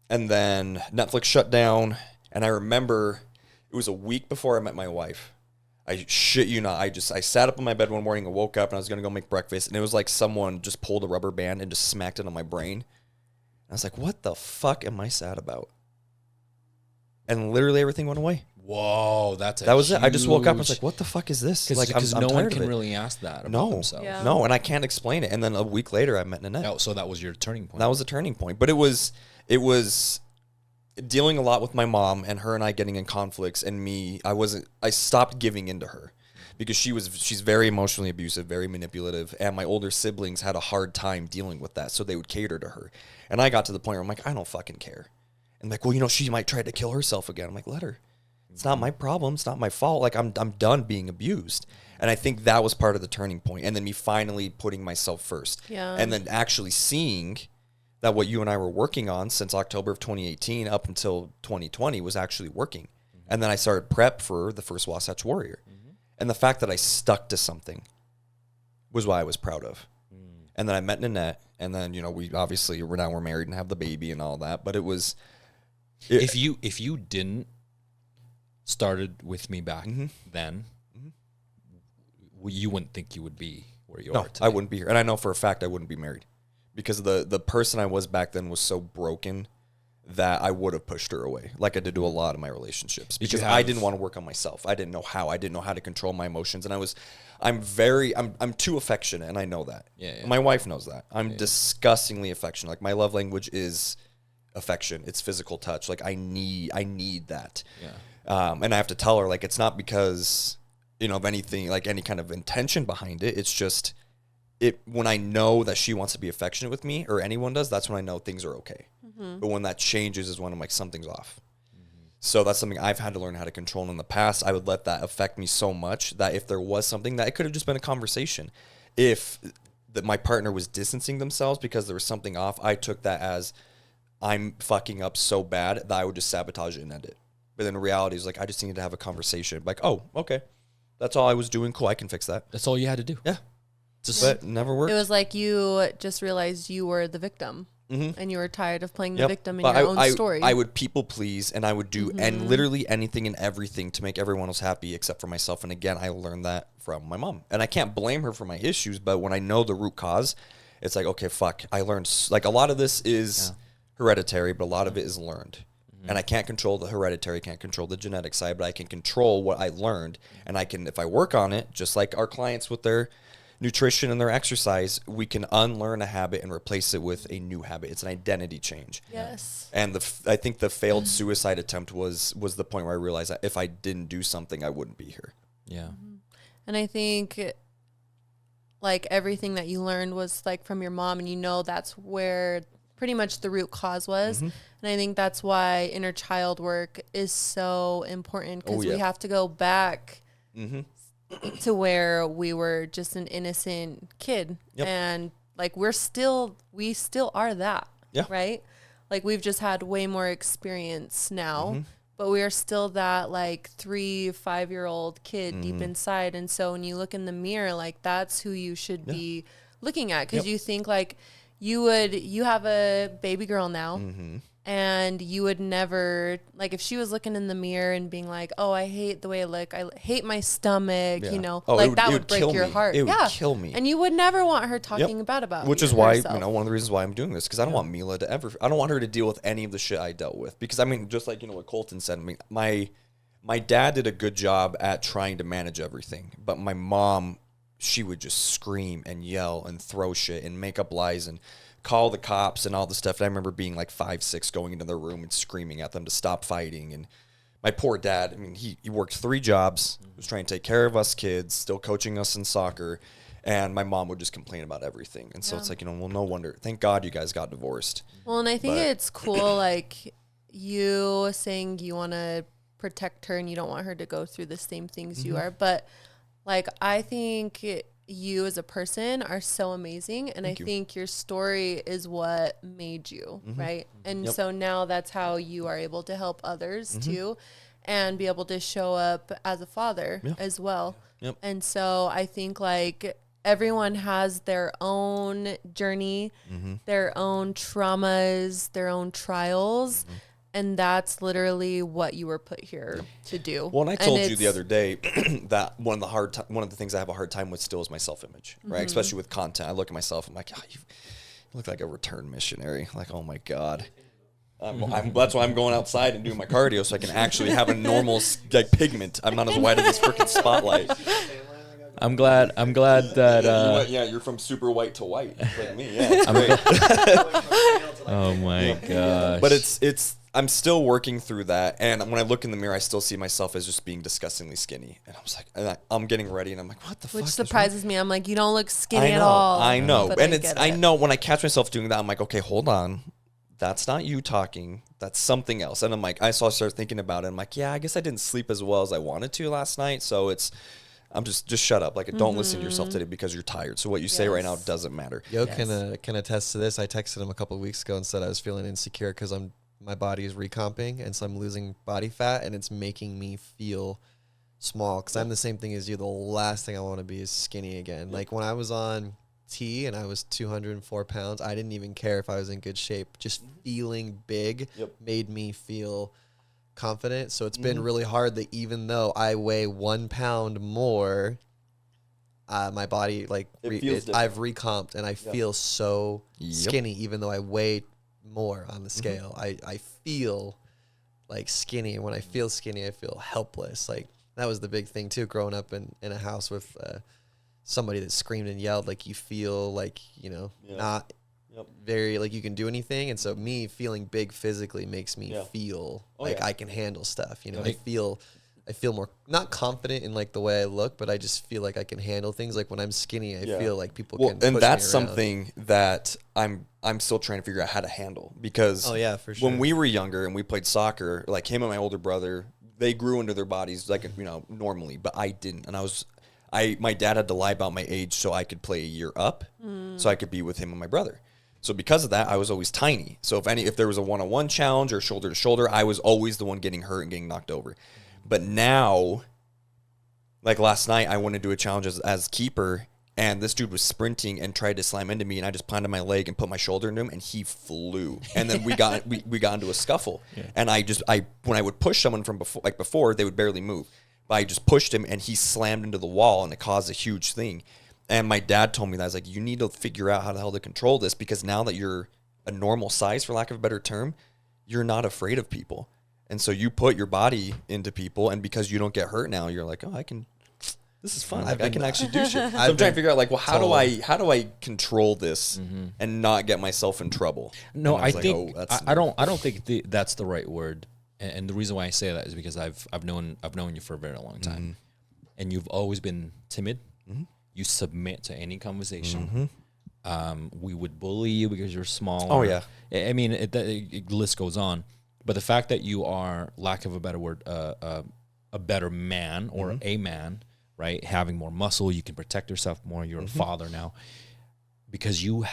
then Netflix shut down, and I remember it was a week before I met my wife. I shit you not. I sat up in my bed one morning and woke up, and I was going to go make breakfast, and it was like someone just pulled a rubber band and just smacked it on my brain. And I was like, what the fuck am I sad about? And literally everything went away. Whoa, that was it. I just woke up and was like, what the fuck is this? Like, because I'm no one tired can of it. really ask that about No, themselves. Yeah. no, and I can't explain it. And then a week later, I met Nanette. Oh, so that was your turning point. That was a turning point. But it was dealing a lot with my mom and her and I getting in conflicts, and I stopped giving into her because she's very emotionally abusive, very manipulative, and my older siblings had a hard time dealing with that, so they would cater to her. And I got to the point where I'm like, I don't fucking care. And like, well, she might try to kill herself again. I'm like, let her. It's not my problem. It's not my fault. Like, I'm done being abused. And I think that was part of the turning point. And then me finally putting myself first. Yeah. And then actually seeing that what you and I were working on since October of 2018 up until 2020 was actually working. And then I started prep for the first Wasatch Warrior. And the fact that I stuck to something was what I was proud of. And then I met Nanette. And then, we obviously we're married and have the baby and all that. But it was... If you didn't started with me back then, you wouldn't think you would be where you are today. I wouldn't be here. And I know for a fact I wouldn't be married because the person I was back then was so broken that I would have pushed her away, like I did to a lot of my relationships, because I didn't want to work on myself. I didn't know how. I didn't know how to control my emotions, and I'm too affectionate, and I know that. Yeah. My wife knows that. I'm disgustingly affectionate. Like, my love language is affection. It's physical touch. Like, I need that. Yeah. And I have to tell her, like, it's not because, of anything, like any kind of intention behind it. It's just when I know that she wants to be affectionate with me, or anyone does, that's when I know things are okay. But when that changes is when I'm like, something's off. So that's something I've had to learn how to control. And in the past, I would let that affect me so much that if there was something, that it could have just been a conversation. If my partner was distancing themselves because there was something off, I took that as I'm fucking up so bad that I would just sabotage it and end it. But then the reality is, like, I just needed to have a conversation. Like, oh, okay, that's all I was doing. Cool, I can fix that. That's all you had to do. Yeah. But it never worked. It was like you just realized you were the victim. And you were tired of playing the victim in your own story. I would people please, and I would do and literally anything and everything to make everyone else happy except for myself. And again, I learned that from my mom. And I can't blame her for my issues, but when I know the root cause, it's like, okay, fuck. I learned, like, a lot of this is hereditary, but a lot of it is learned. And I can't control the hereditary, can't control the genetic side, but I can control what I learned. And I can, if I work on it, just like our clients with their nutrition and their exercise, we can unlearn a habit and replace it with a new habit. It's an identity change. Yes. And I think the failed suicide attempt was the point where I realized that if I didn't do something, I wouldn't be here. Yeah. And I think like everything that you learned was like from your mom, and you know that's where pretty much the root cause was. And I think that's why inner child work is so important, because we have to go back to where we were just an innocent kid. And like we still are that, right? Like we've just had way more experience now, but we are still that like 3-5-year-old kid deep inside. And so when you look in the mirror, like that's who you should be looking at, because you think like you have a baby girl now, and you would never, like if she was looking in the mirror and being like, oh, I hate the way I look, I hate my stomach, you know, like that would break your heart. It would kill me. And you would never want her talking bad about which is why, herself. you know, one of the reasons why I'm doing this, because I don't want Mila to I don't want her to deal with any of the shit I dealt with. Because I mean, just like, you know, what Colton said, I mean, my dad did a good job at trying to manage everything, but my mom, she would just scream and yell and throw shit and make up lies and call the cops and all the stuff. And I remember being like 5, 6, going into their room and screaming at them to stop fighting. And my poor dad, I mean, he worked 3 jobs, was trying to take care of us kids, still coaching us in soccer. And my mom would just complain about everything. And so it's like, you know, well, no wonder. Thank God you guys got divorced. Well, and I think it's cool, like you saying you want to protect her and you don't want her to go through the same things you are. But like, I think you as a person are so amazing, and I think your story is what made you, right? And so now that's how you are able to help others too, and be able to show up as a father as well. And so I think like everyone has their own journey, their own traumas, their own trials. And that's literally what you were put here to do. Well, and I told you the other day that one of the things I have a hard time with still is my self-image, right? Especially with content. I look at myself, I'm like, oh, you look like a return missionary. Like, oh my God. That's why I'm going outside and doing my cardio, so I can actually have a normal like pigment. I'm not as white as this freaking spotlight. I'm glad that you're from super white to white, like me. Yeah, oh my gosh. But it's I'm still working through that, and when I look in the mirror, I still see myself as just being disgustingly skinny, and I was like, I'm getting ready, and I'm like, what the fuck? Which surprises me. I'm like, you don't look skinny at all. I know, and I know when I catch myself doing that, I'm like, okay, hold on, that's not you talking, that's something else. And I'm like, I start thinking about it. I'm like, yeah, I guess I didn't sleep as well as I wanted to last night, so I'm just shut up. Like, don't listen to yourself today because you're tired. So what you say right now doesn't matter. Yo can attest to this. I texted him a couple of weeks ago and said I was feeling insecure because my body is recomping, and so I'm losing body fat, and it's making me feel small, because I'm the same thing as you. The last thing I want to be is skinny again. Like when I was on T and I was 204 pounds, I didn't even care if I was in good shape. Just feeling big made me feel confident. So it's been really hard that even though I weigh 1 pound more, my body, like, I've recomped, and I feel so skinny, even though I weigh more on the scale. I feel like skinny, and when I feel skinny, I feel helpless. Like, that was the big thing too, growing up in a house with somebody that screamed and yelled. Like, you feel like, you know, not very, like, you can do anything. And so me feeling big physically makes me feel like I can handle stuff, you know. I feel more, not confident in like the way I look, but I just feel like I can handle things. Like when I'm skinny, I feel like people can push me around. And that's something that I'm still trying to figure out how to handle, because for sure, when we were younger and we played soccer, like him and my older brother, they grew into their bodies like, you know, normally, but I didn't. And my dad had to lie about my age so I could play a year up, so I could be with him and my brother. So because of that, I was always tiny. So if there was a one-on-one challenge or shoulder to shoulder, I was always the one getting hurt and getting knocked over. But now, like last night, I went to do a challenge as keeper, and this dude was sprinting and tried to slam into me, and I just planted my leg and put my shoulder into him, and he flew. And then we got into a scuffle. And when I would push someone from before, they would barely move. But I just pushed him, and he slammed into the wall, and it caused a huge thing. And my dad told me that. I was like, you need to figure out how the hell to control this, because now that you're a normal size, for lack of a better term, you're not afraid of people. And so you put your body into people, and because you don't get hurt now, you're like, oh, this is fun. Like, I can actually do shit. So I'm trying to figure out, like, well, how do I control this and not get myself in trouble? No, I I was think like, oh, I don't think that's the right word. And the reason why I say that is because I've known you for a very long time, and you've always been timid. You submit to any conversation. We would bully you because you're small. Oh yeah. I mean, the list goes on. But the fact that you are, lack of a better word, a better man or a man, right? Having more muscle, you can protect yourself more. You're a father now, because you've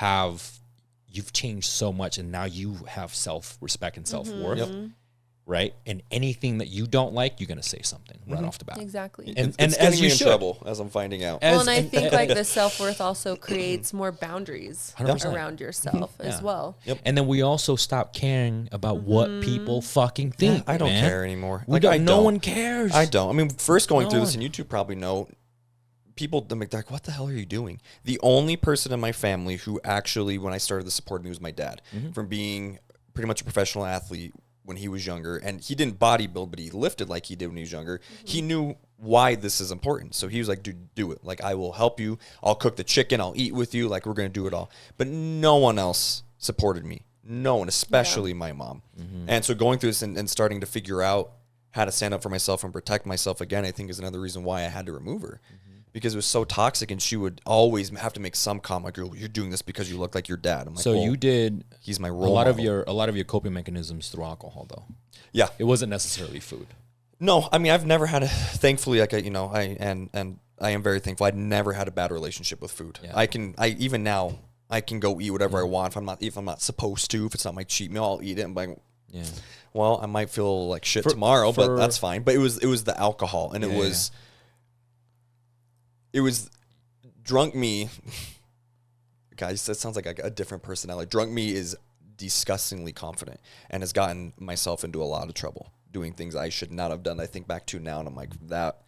changed so much, and now you have self-respect and self-worth, right? And anything that you don't like, you're gonna say something right off the bat. Exactly. And It's as getting you me in should. trouble, as I'm finding out. Well, and I think like the self-worth also creates more boundaries 100%. around yourself as well. Yep. And then we also stop caring about what people fucking think. I don't man. care anymore. We Like, don't, I no don't. one cares. I don't. I mean, first going No through this, one. and you two probably know, people, they're like, what the hell are you doing? The only person in my family who actually, when I started the support me, was my dad. From being pretty much a professional athlete when he was younger, and he didn't bodybuild, but he lifted like he did when he was younger. He knew why this is important. So he was like, dude, do it. Like, I will help you. I'll cook the chicken. I'll eat with you. Like, we're going to do it all. But no one else supported me. No one, especially my mom. And so going through this and starting to figure out how to stand up for myself and protect myself again, I think is another reason why I had to remove her. Because it was so toxic, and she would always have to make some comment, like, you're doing this because you look like your dad. I'm like, So well, you did he's my a role lot model. of your coping mechanisms through alcohol, though. Yeah. It wasn't necessarily food. No, I mean, I've never had thankfully, like, and I am very thankful. I'd never had a bad relationship with food. Yeah. Even now, I can go eat whatever I want. If I'm not supposed to, if it's not my cheat meal, I'll eat it. And be like, Yeah. well, I might feel like shit tomorrow, but for- that's fine. But it was the alcohol, and it was drunk me. Guys, that sounds like a different personality. Drunk me is disgustingly confident and has gotten myself into a lot of trouble doing things I should not have done. I think back to now, and I'm like, that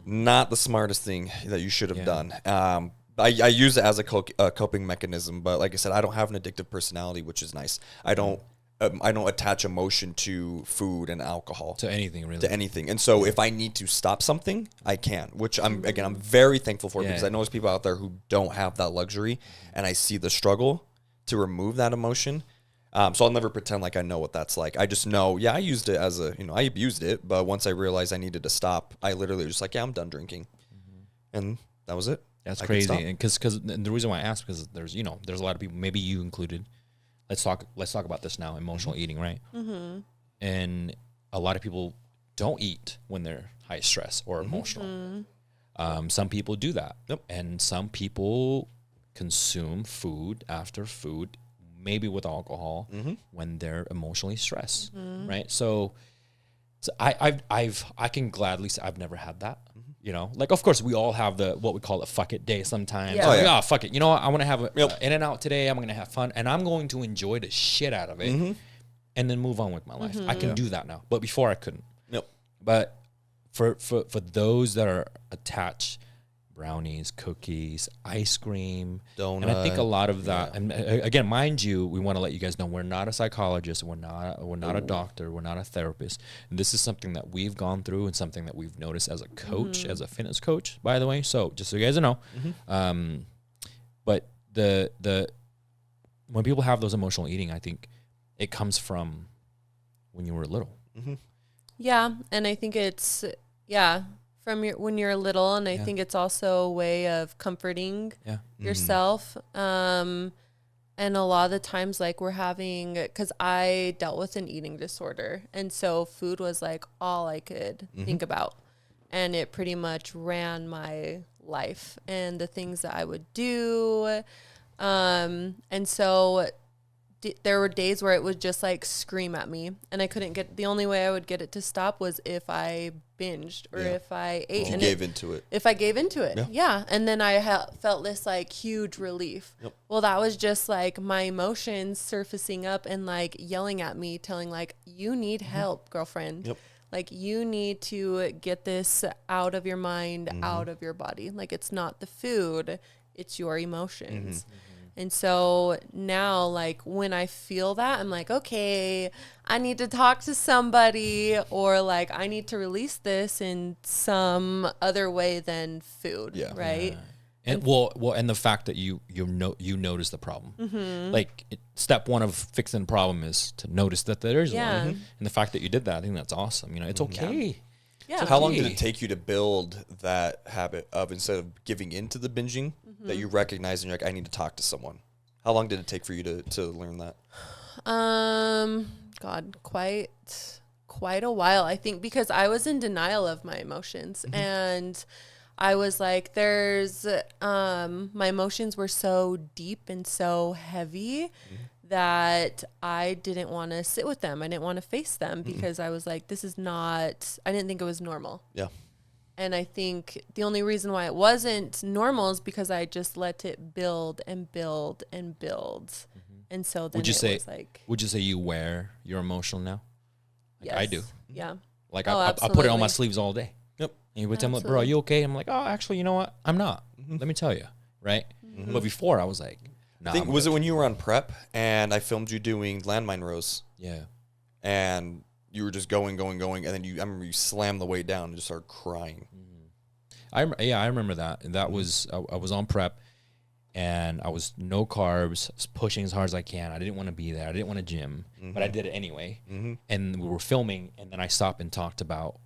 not the smartest thing that you should have done. I use it as a coping mechanism, but like I said, I don't have an addictive personality, which is nice. I don't attach emotion to food and alcohol. To anything, really. To anything. And so if I need to stop something, I can, which I'm very thankful for, because I know there's people out there who don't have that luxury, and I see the struggle to remove that emotion. So I'll never pretend like I know what that's like. I just know, I used it as I abused it, but once I realized I needed to stop, I literally was just like, I'm done drinking. And that was it. That's I could crazy. stop. And because the reason why I asked, because there's a lot of people, maybe you included. Let's talk about this now. Emotional eating, right? And a lot of people don't eat when they're high stress or emotional. Some people do that. And some people consume food after food, maybe with alcohol, when they're emotionally stressed, right? So I can gladly say I've never had that. Like, of course, we all have what we call a fuck it day sometimes. Yeah. Like, oh, fuck it. I want to have a In-N-Out today. I'm going to have fun, and I'm going to enjoy the shit out of it, and then move on with my life. I can do that now, but before I couldn't. But for those that are attached, brownies, cookies, ice cream, Donut. and I think a lot of that. And again, mind you, we want to let you guys know we're not a psychologist, we're not a doctor, we're not a therapist. And this is something that we've gone through and something that we've noticed as a coach, as a fitness coach, by the way. So just so you guys know, but the when people have those emotional eating, I think it comes from when you were little. Yeah, and I think it's from when you're little, and I think it's also a way of comforting yourself. And a lot of the times, like, we're having, because I dealt with an eating disorder, and so food was like all I could think about, and it pretty much ran my life and the things that I would do. And so there were days where it would just like scream at me, and I couldn't the only way I would get it to stop was if I binged or if I ate. If you and gave into it. If I gave into it. Yeah. And then I felt this like huge relief. Well, that was just like my emotions surfacing up and like yelling at me, telling like, you need help, girlfriend. Like, you need to get this out of your mind, out of your body. Like, it's not the food, it's your emotions. And so now, like, when I feel that, I'm like, okay, I need to talk to somebody, or like I need to release this in some other way than food, right? And and the fact that you notice the problem, like step one of fixing the problem is to notice that there is one, and the fact that you did that, I think that's awesome. You know, it's okay. Yeah. So how long did it take you to build that habit of, instead of giving into the binging, that you recognize and you're like, I need to talk to someone? How long did it take for you to learn that? God, quite a while, I think, because I was in denial of my emotions, and I was like, my emotions were so deep and so heavy that I didn't want to sit with them. I didn't want to face them because I was like, I didn't think it was normal. Yeah. And I think the only reason why it wasn't normal is because I just let it build and build and build. And so then would you say you wear your emotional now? Like yes. I do. Yeah. Like I put it on my sleeves all day. Yep. And you would tell me, bro, are you okay? I'm like, oh, actually, you know what? I'm not. Let me tell you. Right. But before I was like, nah. Was it when you were on prep and I filmed you doing landmine rows? Yeah. And you were just going, and then I remember you slammed the weight down and just started crying. I remember that. And that was, I was on prep and I was no carbs, I was pushing as hard as I can. I didn't want to be there. I didn't want to gym, but I did it anyway. And we were filming, and then I stopped and talked about,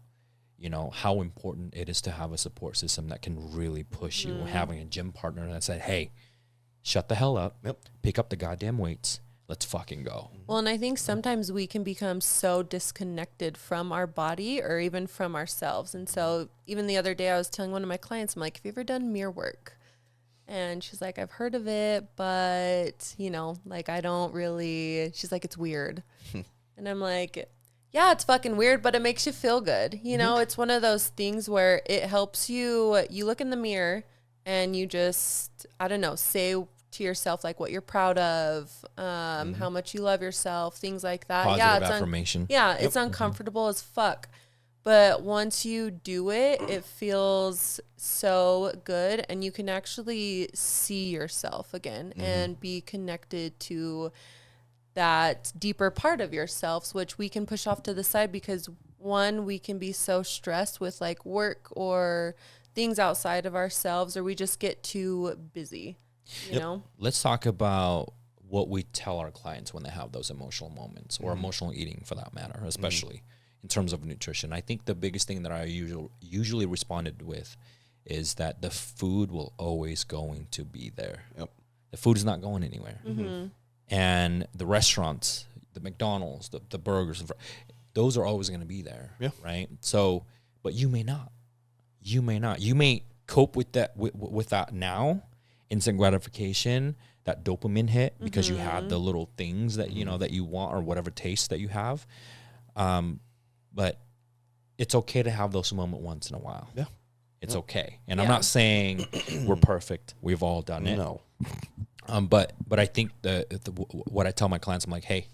you know, how important it is to have a support system that can really push you. Having a gym partner that said, hey, shut the hell up, pick up the goddamn weights, let's fucking go. Well, and I think sometimes we can become so disconnected from our body or even from ourselves. And so even the other day I was telling one of my clients, I'm like, have you ever done mirror work? And she's like, I've heard of it, but, you know, like, I don't really, she's like, it's weird. And I'm like, yeah, it's fucking weird, but it makes you feel good. You know, it's one of those things where it helps you, you look in the mirror and you just, I don't know, say to yourself, like, what you're proud of, how much you love yourself, things like that. Positive affirmation. It's uncomfortable as fuck. But once you do it, it feels so good, and you can actually see yourself again and be connected to that deeper part of yourself, which we can push off to the side because, one, we can be so stressed with like work or things outside of ourselves, or we just get too busy, you know? Let's talk about what we tell our clients when they have those emotional moments or emotional eating, for that matter, especially in terms of nutrition. I think the biggest thing that I usually responded with is that the food will always going to be there. The food is not going anywhere. And the restaurants, the McDonald's, the burgers, those are always going to be there, right? So, but you may not. You may cope with that with that now, instant gratification, that dopamine hit because you had the little things that you know that you want, or whatever taste that you have. But it's okay to have those moments once in a while. It's okay. And I'm not saying we're perfect. We've all done it. No. But I think what I tell my clients, I'm like, hey,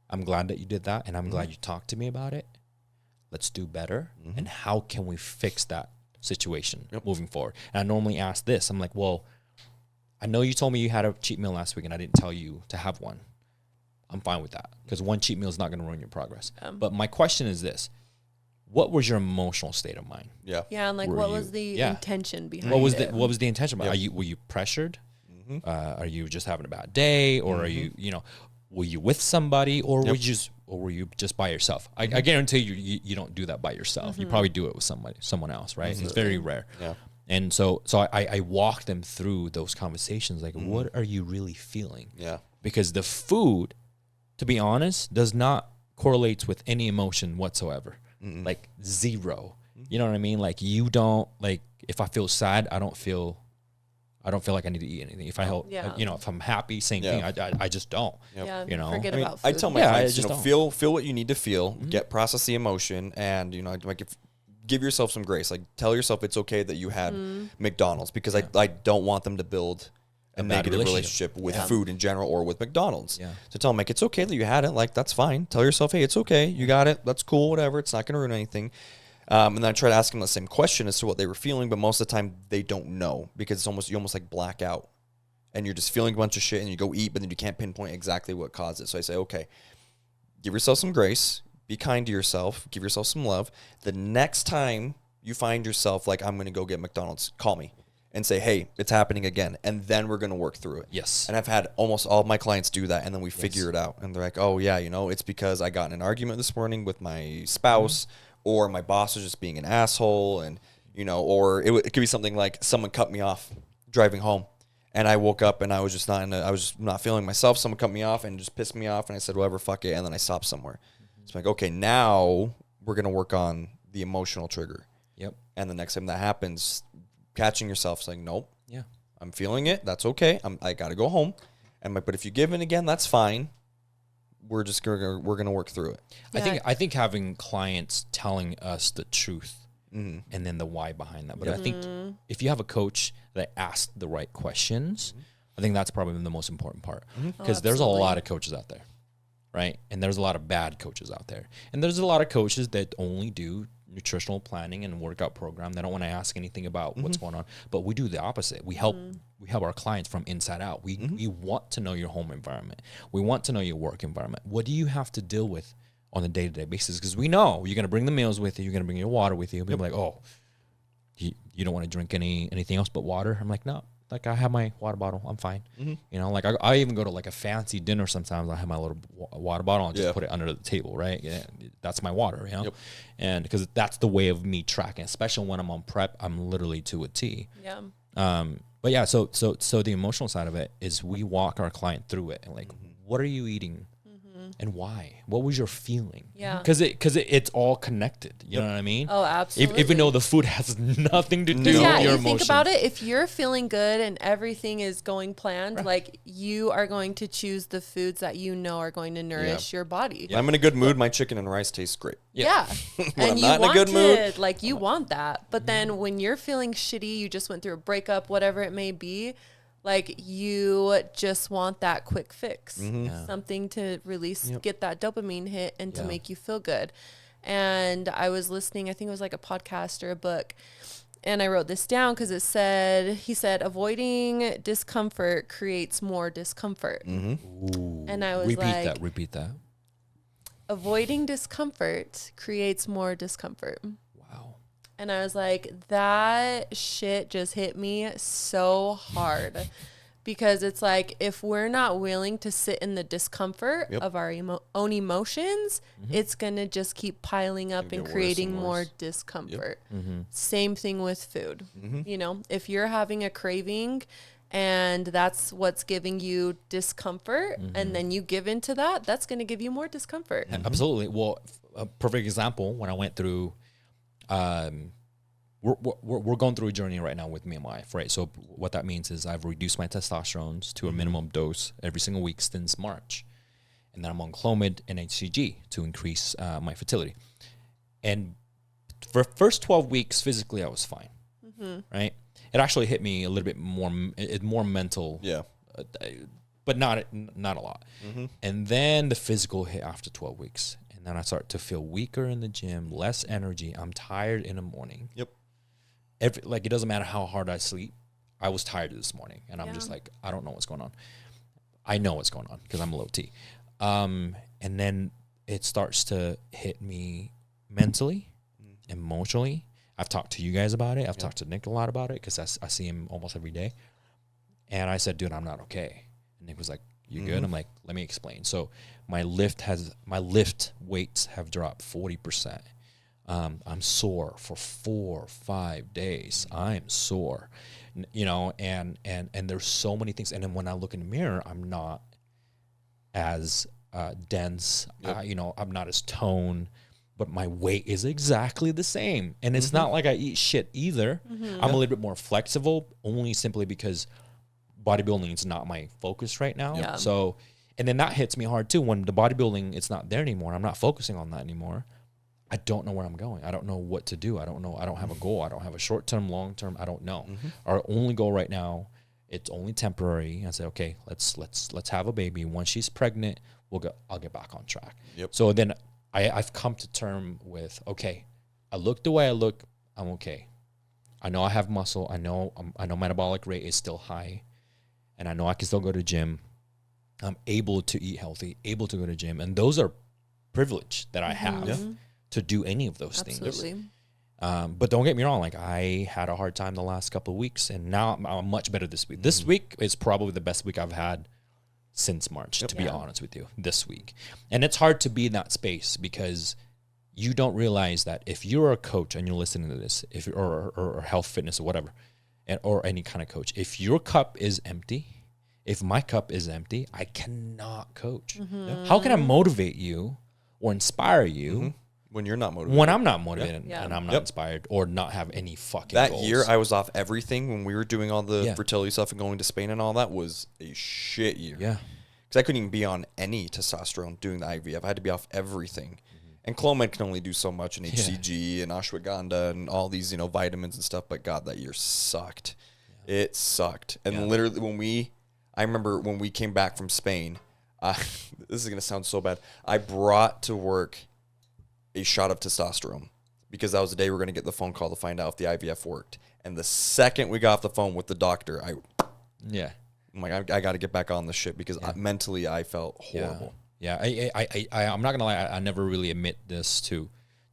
I'm glad that you did that, and I'm glad you talked to me about it. Let's do better. And how can we fix that situation moving forward? And I normally ask this. I'm like, well, I know you told me you had a cheat meal last week, and I didn't tell you to have one. I'm fine with that, because one cheat meal is not going to ruin your progress. But my question is this: what was your emotional state of mind? Yeah, and like, what was the intention behind what was it? What was the intention? Were you pressured? Are you just having a bad day, or are you were you with somebody, or were you just by yourself? I guarantee you don't do that by yourself. You probably do it with someone else, right? It's very rare. And so I walk them through those conversations, like, what are you really feeling? Because the food, to be honest, does not correlate with any emotion whatsoever. Like zero. You know what I mean? Like, you don't, like, if I feel sad, I don't feel like I need to eat anything. If I help, if I'm happy, same thing. I just don't. You know, forget about food. I tell my clients, feel what you need to feel, process the emotion, and like, give yourself some grace. Like, tell yourself it's okay that you had McDonald's, because I don't want them to build a negative relationship with food in general, or with McDonald's. So tell them, like, it's okay that you had it. Like, that's fine. Tell yourself, hey, it's okay. You got it. That's cool. Whatever. It's not going to ruin anything. And then I try to ask them the same question as to what they were feeling, but most of the time they don't know, because you almost like black out. and you're just feeling a bunch of shit and you go eat, but then you can't pinpoint exactly what caused it. So I say, okay, give yourself some grace, be kind to yourself, give yourself some love. The next time you find yourself like, I'm going to go get McDonald's, call me and say, hey, it's happening again. And then we're going to work through it. Yes. And I've had almost all of my clients do that. And then we figure it out. And they're like, oh, yeah, it's because I got in an argument this morning with my spouse, or my boss was just being an asshole. And, or it could be something like someone cut me off driving home. And I woke up and I was just I was not feeling myself. Someone cut me off and just pissed me off. And I said, whatever, fuck it. And then I stopped somewhere. It's like, okay, now we're going to work on the emotional trigger. Yep. And the next time that happens, catching yourself saying, nope, Yeah. I'm feeling it. That's okay. I got to go home. But if you give in again, that's fine. We're going to work through it. Yeah. I think having clients telling us the truth and then the why behind that. But I think if you have a coach that asks the right questions, I think that's probably the most important part, because there's a lot of coaches out there, right? And there's a lot of bad coaches out there. And there's a lot of coaches that only do nutritional planning and workout program. They don't want to ask anything about what's going on, but we do the opposite. We help our clients from inside out. We want to know your home environment. We want to know your work environment. What do you have to deal with on a day-to-day basis? Because we know you're going to bring the meals with you. You're going to bring your water with you. People are like, oh, you don't want to drink anything else but water? I'm like, no. Like, I have my water bottle. I'm fine. Like I even go to like a fancy dinner sometimes. I have my little water bottle and just put it under the table, right? Yeah, that's my water, And because that's the way of me tracking, especially when I'm on prep, I'm literally to a T. Yeah. But yeah, so the emotional side of it is we walk our client through it and like, what are you eating? And why? What was your feeling? Yeah. Because it's all connected. You know what I mean? Oh, absolutely. Even though the food has nothing to do with your you emotions. think about it, if you're feeling good and everything is going planned, like, you are going to choose the foods that you know are going to nourish your body. When I'm in a good mood, my chicken and rice tastes great. Yeah. When And I'm you not in a want good mood, like, you want that. But then when you're feeling shitty, you just went through a breakup, whatever it may be, like, you just want that quick fix, something to release, get that dopamine hit and to make you feel good. And I was listening, I think it was like a podcast or a book, and I wrote this down because he said, avoiding discomfort creates more discomfort. And I was Repeat that. Avoiding discomfort creates more discomfort. Wow. And I was like, that shit just hit me so hard, because it's like, if we're not willing to sit in the discomfort of our own emotions, it's going to just keep piling up and creating more discomfort. Same thing with food. If you're having a craving and that's what's giving you discomfort, and then you give into that, that's going to give you more discomfort. Absolutely. Well, a perfect example, when I went through, we're going through a journey right now with me and my wife, right? So what that means is I've reduced my testosterone to a minimum dose every single week since March. And then I'm on Clomid and HCG to increase my fertility. And for the first 12 weeks, physically, I was fine, right? It actually hit me a little bit more mental, but not a lot. And then the physical hit after 12 weeks. And then I start to feel weaker in the gym, less energy. I'm tired in the morning. It doesn't matter how hard I sleep. I was tired this morning, and I'm just like, I don't know what's going on. I know what's going on because I'm a low T. And then it starts to hit me mentally, emotionally. I've talked to you guys about it. I've talked to Nick a lot about it because I see him almost every day. And I said, dude, I'm not okay. And Nick was like, you good? I'm like, let me explain. So my lift weights have dropped 40%. I'm sore for 4 or 5 days. I'm sore, and there's so many things. And then when I look in the mirror, I'm not as dense. I'm not as toned, but my weight is exactly the same. And it's not like I eat shit either. I'm a little bit more flexible, only simply because bodybuilding is not my focus right now. Yeah. So, and then that hits me hard too. When the bodybuilding, it's not there anymore. I'm not focusing on that anymore. I don't know where I'm going. I don't know what to do. I don't know. I don't have a goal. I don't have a short-term, long-term. I don't know. Our only goal right now, it's only temporary. I said, okay, let's have a baby. Once she's pregnant, I'll get back on track. So then I've come to term with, okay, I look the way I look. I'm okay. I know I have muscle. I know metabolic rate is still high. and I know I can still go to the gym. I'm able to eat healthy, able to go to the gym. And those are privilege that I have to do any of those things. But don't get me wrong. Like, I had a hard time the last couple of weeks, and now I'm much better this week. This week is probably the best week I've had since March, to be honest with you, this week. And it's hard to be in that space because you don't realize that if you're a coach and you're listening to this, if you're, or health, fitness, or whatever, or any kind of coach, if your cup is empty, if my cup is empty, I cannot coach. How can I motivate you or inspire you when you're not motivated? when I'm not motivated and I'm not inspired or not have any fucking That goals? year, I was off everything when we were doing all the fertility stuff and going to Spain and all that was a shit year. Yeah. Because I couldn't even be on any testosterone doing the IVF. I had to be off everything. And Clomid can only do so much in HCG and ashwagandha and all these, vitamins and stuff. But God, that year sucked. It sucked. And literally I remember when we came back from Spain, this is going to sound so bad. I brought to work a shot of testosterone because that was the day we were going to get the phone call to find out if the IVF worked. And the second we got off the phone with the doctor, I'm like, I got to get back on this shit because mentally I felt horrible. Yeah, I'm not gonna lie. I never really admit this to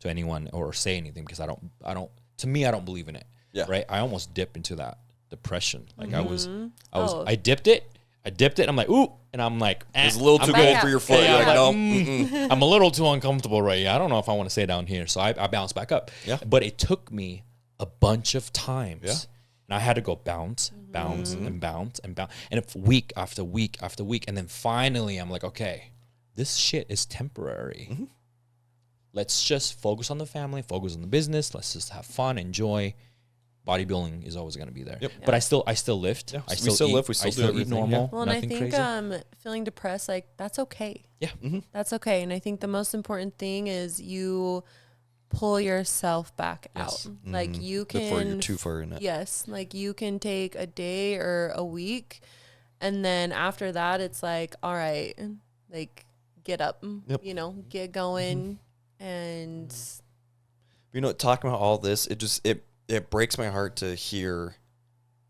anyone or say anything because I don't. To me, I don't believe in it. Yeah. Right. I almost dipped into that depression. Like I dipped it. And I'm like, ooh, and I'm like, it was a little too cold for your foot. You're like, no, I'm a little too uncomfortable right here. I don't know if I want to stay down here. So I bounced back up. Yeah. But it took me a bunch of times. Yeah. And I had to go bounce, and bounce, and bounce. And if week after week after week. And then finally I'm like, okay, this shit is temporary. Let's just focus on the family, focus on the business. Let's just have fun, enjoy. Bodybuilding is always going to be there. But I still lift. Yeah, I still still eat, lift. We still do eat normal. Well, and I think crazy. Feeling depressed, like, that's okay. Yeah. That's okay. And I think the most important thing is you pull yourself back out. Like, you can... Before you're too far in it. Yes. Like, you can take a day or a week, and then after that, it's like, all right, like, get up, get going. And... talking about all this, it breaks my heart to hear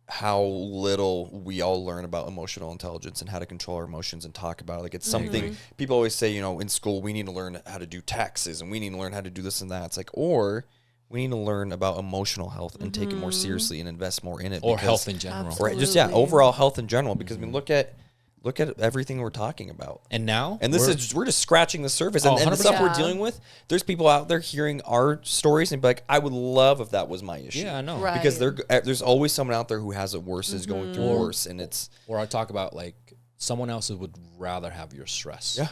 how little we all learn about emotional intelligence and how to control our emotions and talk about it. Like, it's something people always say, in school, we need to learn how to do taxes and we need to learn how to do this and that. It's like, or we need to learn about emotional health and take it more seriously and invest more in it. Or health in general. Absolutely. Right. Just, overall health in general. Because, look at everything we're talking about. And now, and we're just scratching the surface. And the stuff we're dealing with, there's people out there hearing our stories and be like, I would love if that was my issue. Yeah, I know. Right. Because there's always someone out there who has it worse, is going through worse. And it's... Or I talk about, like, someone else would rather have your stress. Yeah.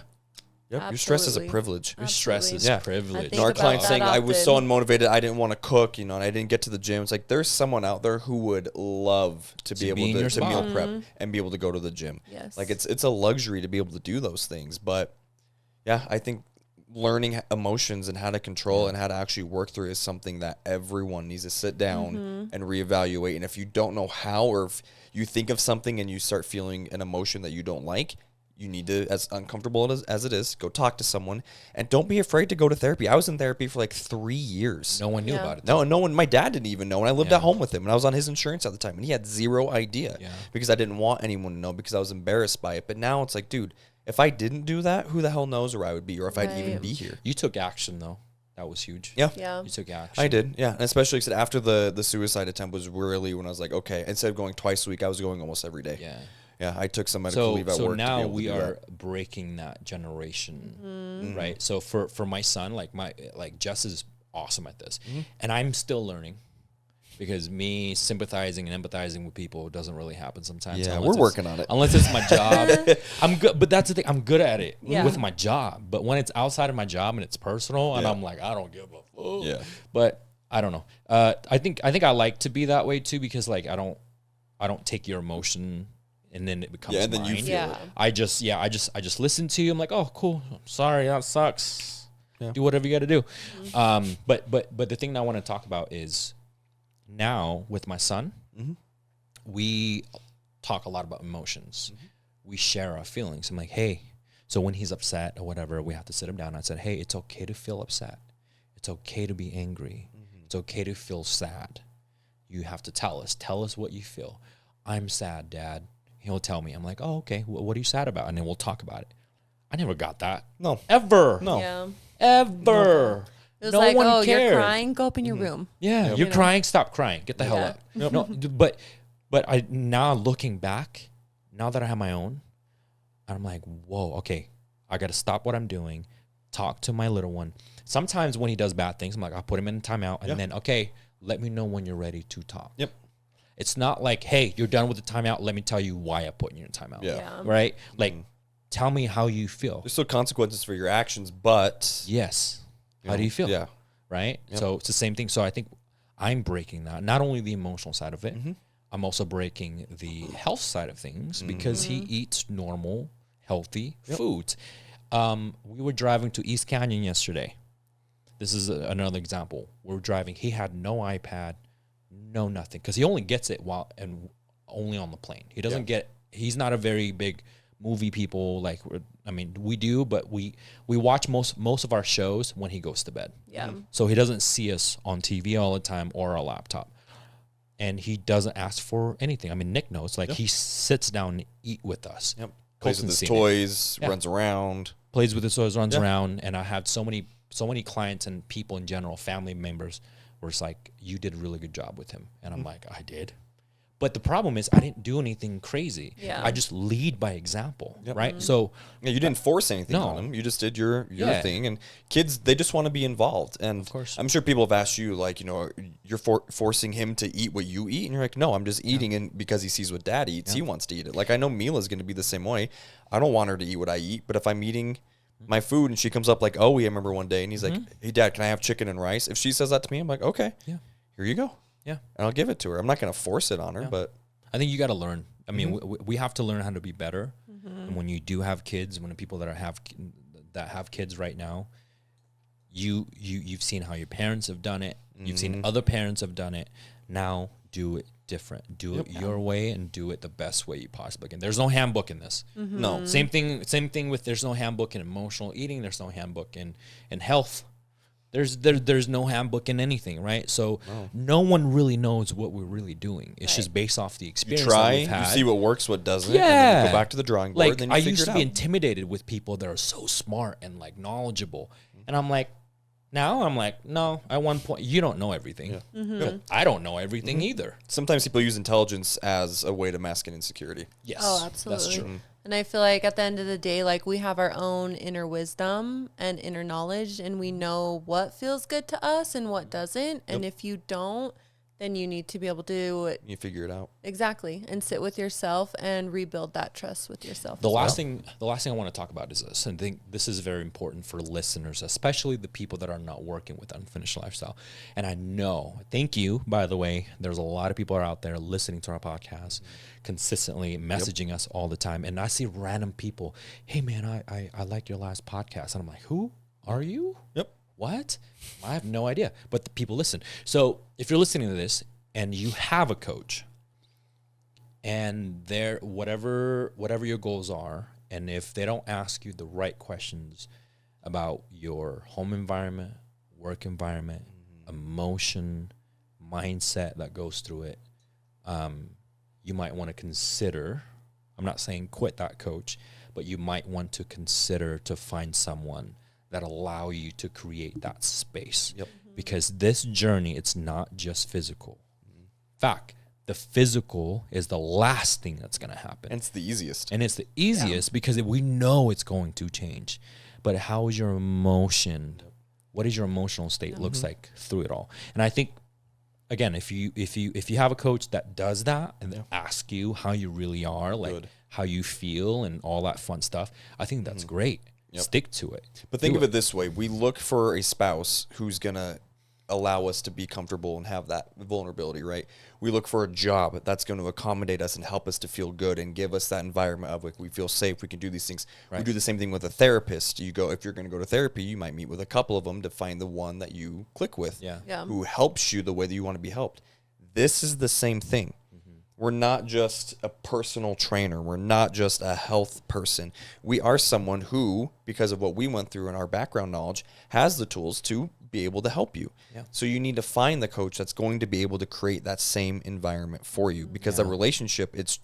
Yep. Your stress is a privilege. Your stress is privilege. Our client saying, I was so unmotivated, I didn't want to cook, and I didn't get to the gym. It's like, there's someone out there who would love to be able to meal prep and be able to go to the gym. Yes. Like, it's a luxury to be able to do those things. But yeah, I think learning emotions and how to control and how to actually work through is something that everyone needs to sit down and reevaluate. And if you don't know how, or if you think of something and you start feeling an emotion that you don't like, you need to, as uncomfortable as it is, go talk to someone. And don't be afraid to go to therapy. I was in therapy for like 3 years. No one knew about it. No one. My dad didn't even know. And I lived at home with him. And I was on his insurance at the time. And he had zero idea because I didn't want anyone to know because I was embarrassed by it. But now it's like, dude, if I didn't do that, who the hell knows where I would be or if I'd even be here. You took action, though. That was huge. Yeah. You took action. I did, yeah. And especially after the suicide attempt was really when I was like, okay, instead of going twice a week, I was going almost every day. Yeah. Yeah, I took some medical leave at work. So now to be able we to do are that. breaking that generation, right? So for my son, like Jess is awesome at this, and I'm still learning because me sympathizing and empathizing with people doesn't really happen sometimes. Yeah, we're working on it. Unless it's my job, I'm good. But that's the thing, I'm good at it with my job. But when it's outside of my job and it's personal, and I'm like, I don't give a fuck. Yeah. But I don't know. I think I like to be that way too because like I don't take your emotion. And then it becomes and then mine. you feel it. I just listen to you. I'm like, oh, cool. I'm sorry, that sucks. Yeah. Do whatever you got to do. But the thing that I want to talk about is now with my son, we talk a lot about emotions. We share our feelings. I'm like, hey, so when he's upset or whatever, we have to sit him down. I said, hey, it's okay to feel upset. It's okay to be angry. It's okay to feel sad. You have to tell us what you feel. I'm sad, Dad. he'll tell me. I'm like, oh, okay. What are you sad about? And then we'll talk about it. I never got that. No. Ever. No. Yeah. Ever. It was No like, one oh, cared. you're crying? Go up in your room. Yeah, Yep. you're You know? crying. Stop crying. Get the hell up. No, but I now looking back, now that I have my own, I'm like, whoa, okay, I got to stop what I'm doing, talk to my little one. Sometimes when he does bad things, I'm like, I'll put him in timeout, and then, okay, let me know when you're ready to talk. Yep. It's not like, hey, you're done with the timeout. Let me tell you why I put you in timeout. Yeah. Right? Like, tell me how you feel. There's still consequences for your actions, but Yes. How do you feel? Yeah. Right? So it's the same thing. So I think I'm breaking that. Not only the emotional side of it, I'm also breaking the health side of things because he eats normal, healthy foods. We were driving to East Canyon yesterday. This is another example. We're driving. He had no iPad, no nothing, because he only gets it only on the plane. He doesn't get. He's not a very big movie people. Like, we do, but we watch most of our shows when he goes to bed. Yeah. So he doesn't see us on TV all the time or our laptop, and he doesn't ask for anything. I mean, Nick knows. Like, he sits down and eat with us. Yep. Plays with Colton's his seen it. toys, runs around. Plays with his toys, runs around, and I have so many clients and people in general, family members, where it's like, you did a really good job with him, and I'm like, I did. But the problem is, I didn't do anything crazy. Yeah. I just lead by example, right? So Yeah, you didn't force anything on them. You just did your thing. And kids, they just want to be involved. And Of course. I'm sure people have asked you, like, you're forcing him to eat what you eat. And you're like, no, I'm just eating it because he sees what dad eats. He wants to eat it. Like, I know Mila's going to be the same way. I don't want her to eat what I eat. But if I'm eating my food and she comes up like, oh, I remember one day. And he's like, hey, Dad, can I have chicken and rice? If she says that to me, I'm like, okay, here you go. Yeah. And I'll give it to her. I'm not going to force it on her, but I think you got to learn. I mean, we have to learn how to be better. And when you do have kids, when the people that have kids right now, you've seen how your parents have done it. You've seen other parents have done it. Now do it different. Do it your way and do it the best way you possibly can. There's no handbook in this. no. Same thing with there's no handbook in emotional eating. There's no handbook in health. There's no handbook in anything, right? So no one really knows what we're really doing. It's just based off the You experience try, that we've had. you see what works, what doesn't, Yeah. and then you go back to the drawing board, Like, then you I figure used it to out. be intimidated with people that are so smart and like knowledgeable, and I'm like, now I'm like, no. At one point, you don't know everything. But I don't know everything either. Sometimes people use intelligence as a way to mask an insecurity. Yes, Oh, absolutely. That's true. And I feel like at the end of the day, like, we have our own inner wisdom and inner knowledge, and we know what feels good to us and what doesn't. And if you don't, then you need to be able to You figure it out. exactly and sit with yourself and rebuild that trust with yourself. The as last well. thing I want to talk about is this, and I think this is very important for listeners, especially the people that are not working with Unfinished Lifestyle. And I know, thank you, by the way, there's a lot of people out there listening to our podcast, consistently messaging us all the time. And I see random people, hey man, I like your last podcast. And I'm like, who are you? Yep. What? I have no idea. But the people listen. So if you're listening to this and you have a coach, and they're whatever your goals are, and if they don't ask you the right questions about your home environment, work environment, emotion, mindset that goes through it, you might want to consider, I'm not saying quit that coach, but you might want to consider to find someone that allow you to create that space. Yep. Because this journey, it's not just physical. In fact, the physical is the last thing that's going to happen. And it's the easiest. And it's the easiest because we know it's going to change. But how is your emotion? What is your emotional state looks like through it all? And I think, again, if you have a coach that does that and they ask you how you really are, like how you feel and all that fun stuff, I think that's great. Yep. Stick to it. But think of it this way. We look for a spouse who's going to allow us to be comfortable and have that vulnerability, right? We look for a job that's going to accommodate us and help us to feel good and give us that environment of like we feel safe, we can do these things. Right. We do the same thing with a therapist. If you're going to go to therapy, you might meet with a couple of them to find the one that you click with, who helps you the way that you want to be helped. This is the same thing. We're not just a personal trainer. We're not just a health person. We are someone who, because of what we went through and our background knowledge, has the tools to be able to help you. Yeah. So you need to find the coach that's going to be able to create that same environment for you, because the relationship, it's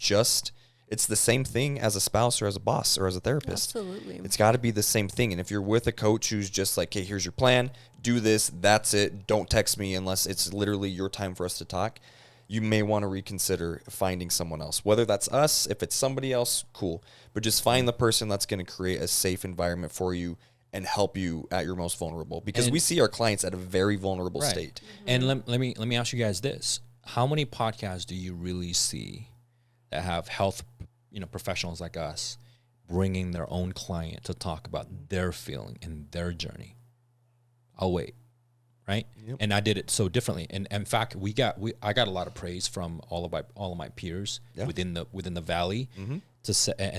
It's the same thing as a spouse or as a boss or as a therapist. Absolutely. It's got to be the same thing. And if you're with a coach who's just like, hey, here's your plan, do this, that's it, don't text me unless it's literally your time for us to talk, you may want to reconsider finding someone else. Whether that's us, if it's somebody else, cool. But just find the person that's going to create a safe environment for you and help you at your most vulnerable. Because we see our clients at a very vulnerable state. And let me ask you guys this. How many podcasts do you really see that have health, professionals like us bringing their own client to talk about their feeling and their journey? I'll wait. Right. Yep. And I did it so differently. And in fact, I got a lot of praise from all of my peers within the valley and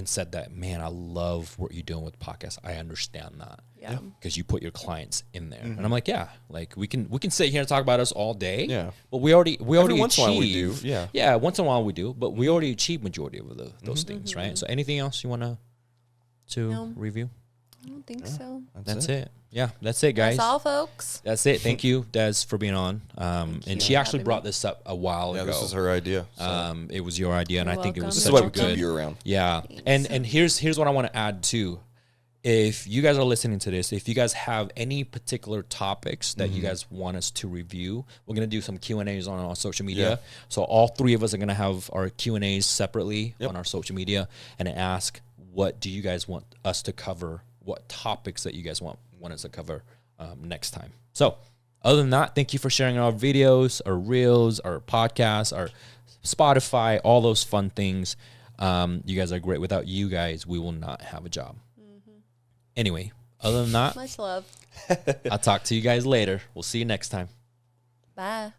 said that, man, I love what you're doing with podcasts. I understand that. Yeah. Because you put your clients in there. And I'm like, yeah, like we can sit here and talk about us all day. Yeah. But we already once in a while we do. Yeah. Yeah. Once in a while we do, but we already achieved majority of those things. Right. So anything else you want to review? I don't think so. That's it. Yeah, that's it, guys. That's all, folks. That's it. Thank you, Des, for being on. And she actually brought this up a while ago. Yeah, this was her idea. So. It was your idea, and I think it was this such is why a we good. keep you around. Yeah, and here's what I want to add too. If you guys are listening to this, if you guys have any particular topics that you guys want us to review, we're gonna do some Q&As on our social media. Yeah. So all three of us are gonna have our Q&As separately on our social media and ask, what do you guys want us to cover? What topics that you guys want us to cover next time. So other than that, thank you for sharing our videos, our reels, our podcasts, our Spotify, all those fun things. You guys are great. Without you guys, we will not have a job. Anyway, other than that, much love. I'll talk to you guys later. We'll see you next time. Bye.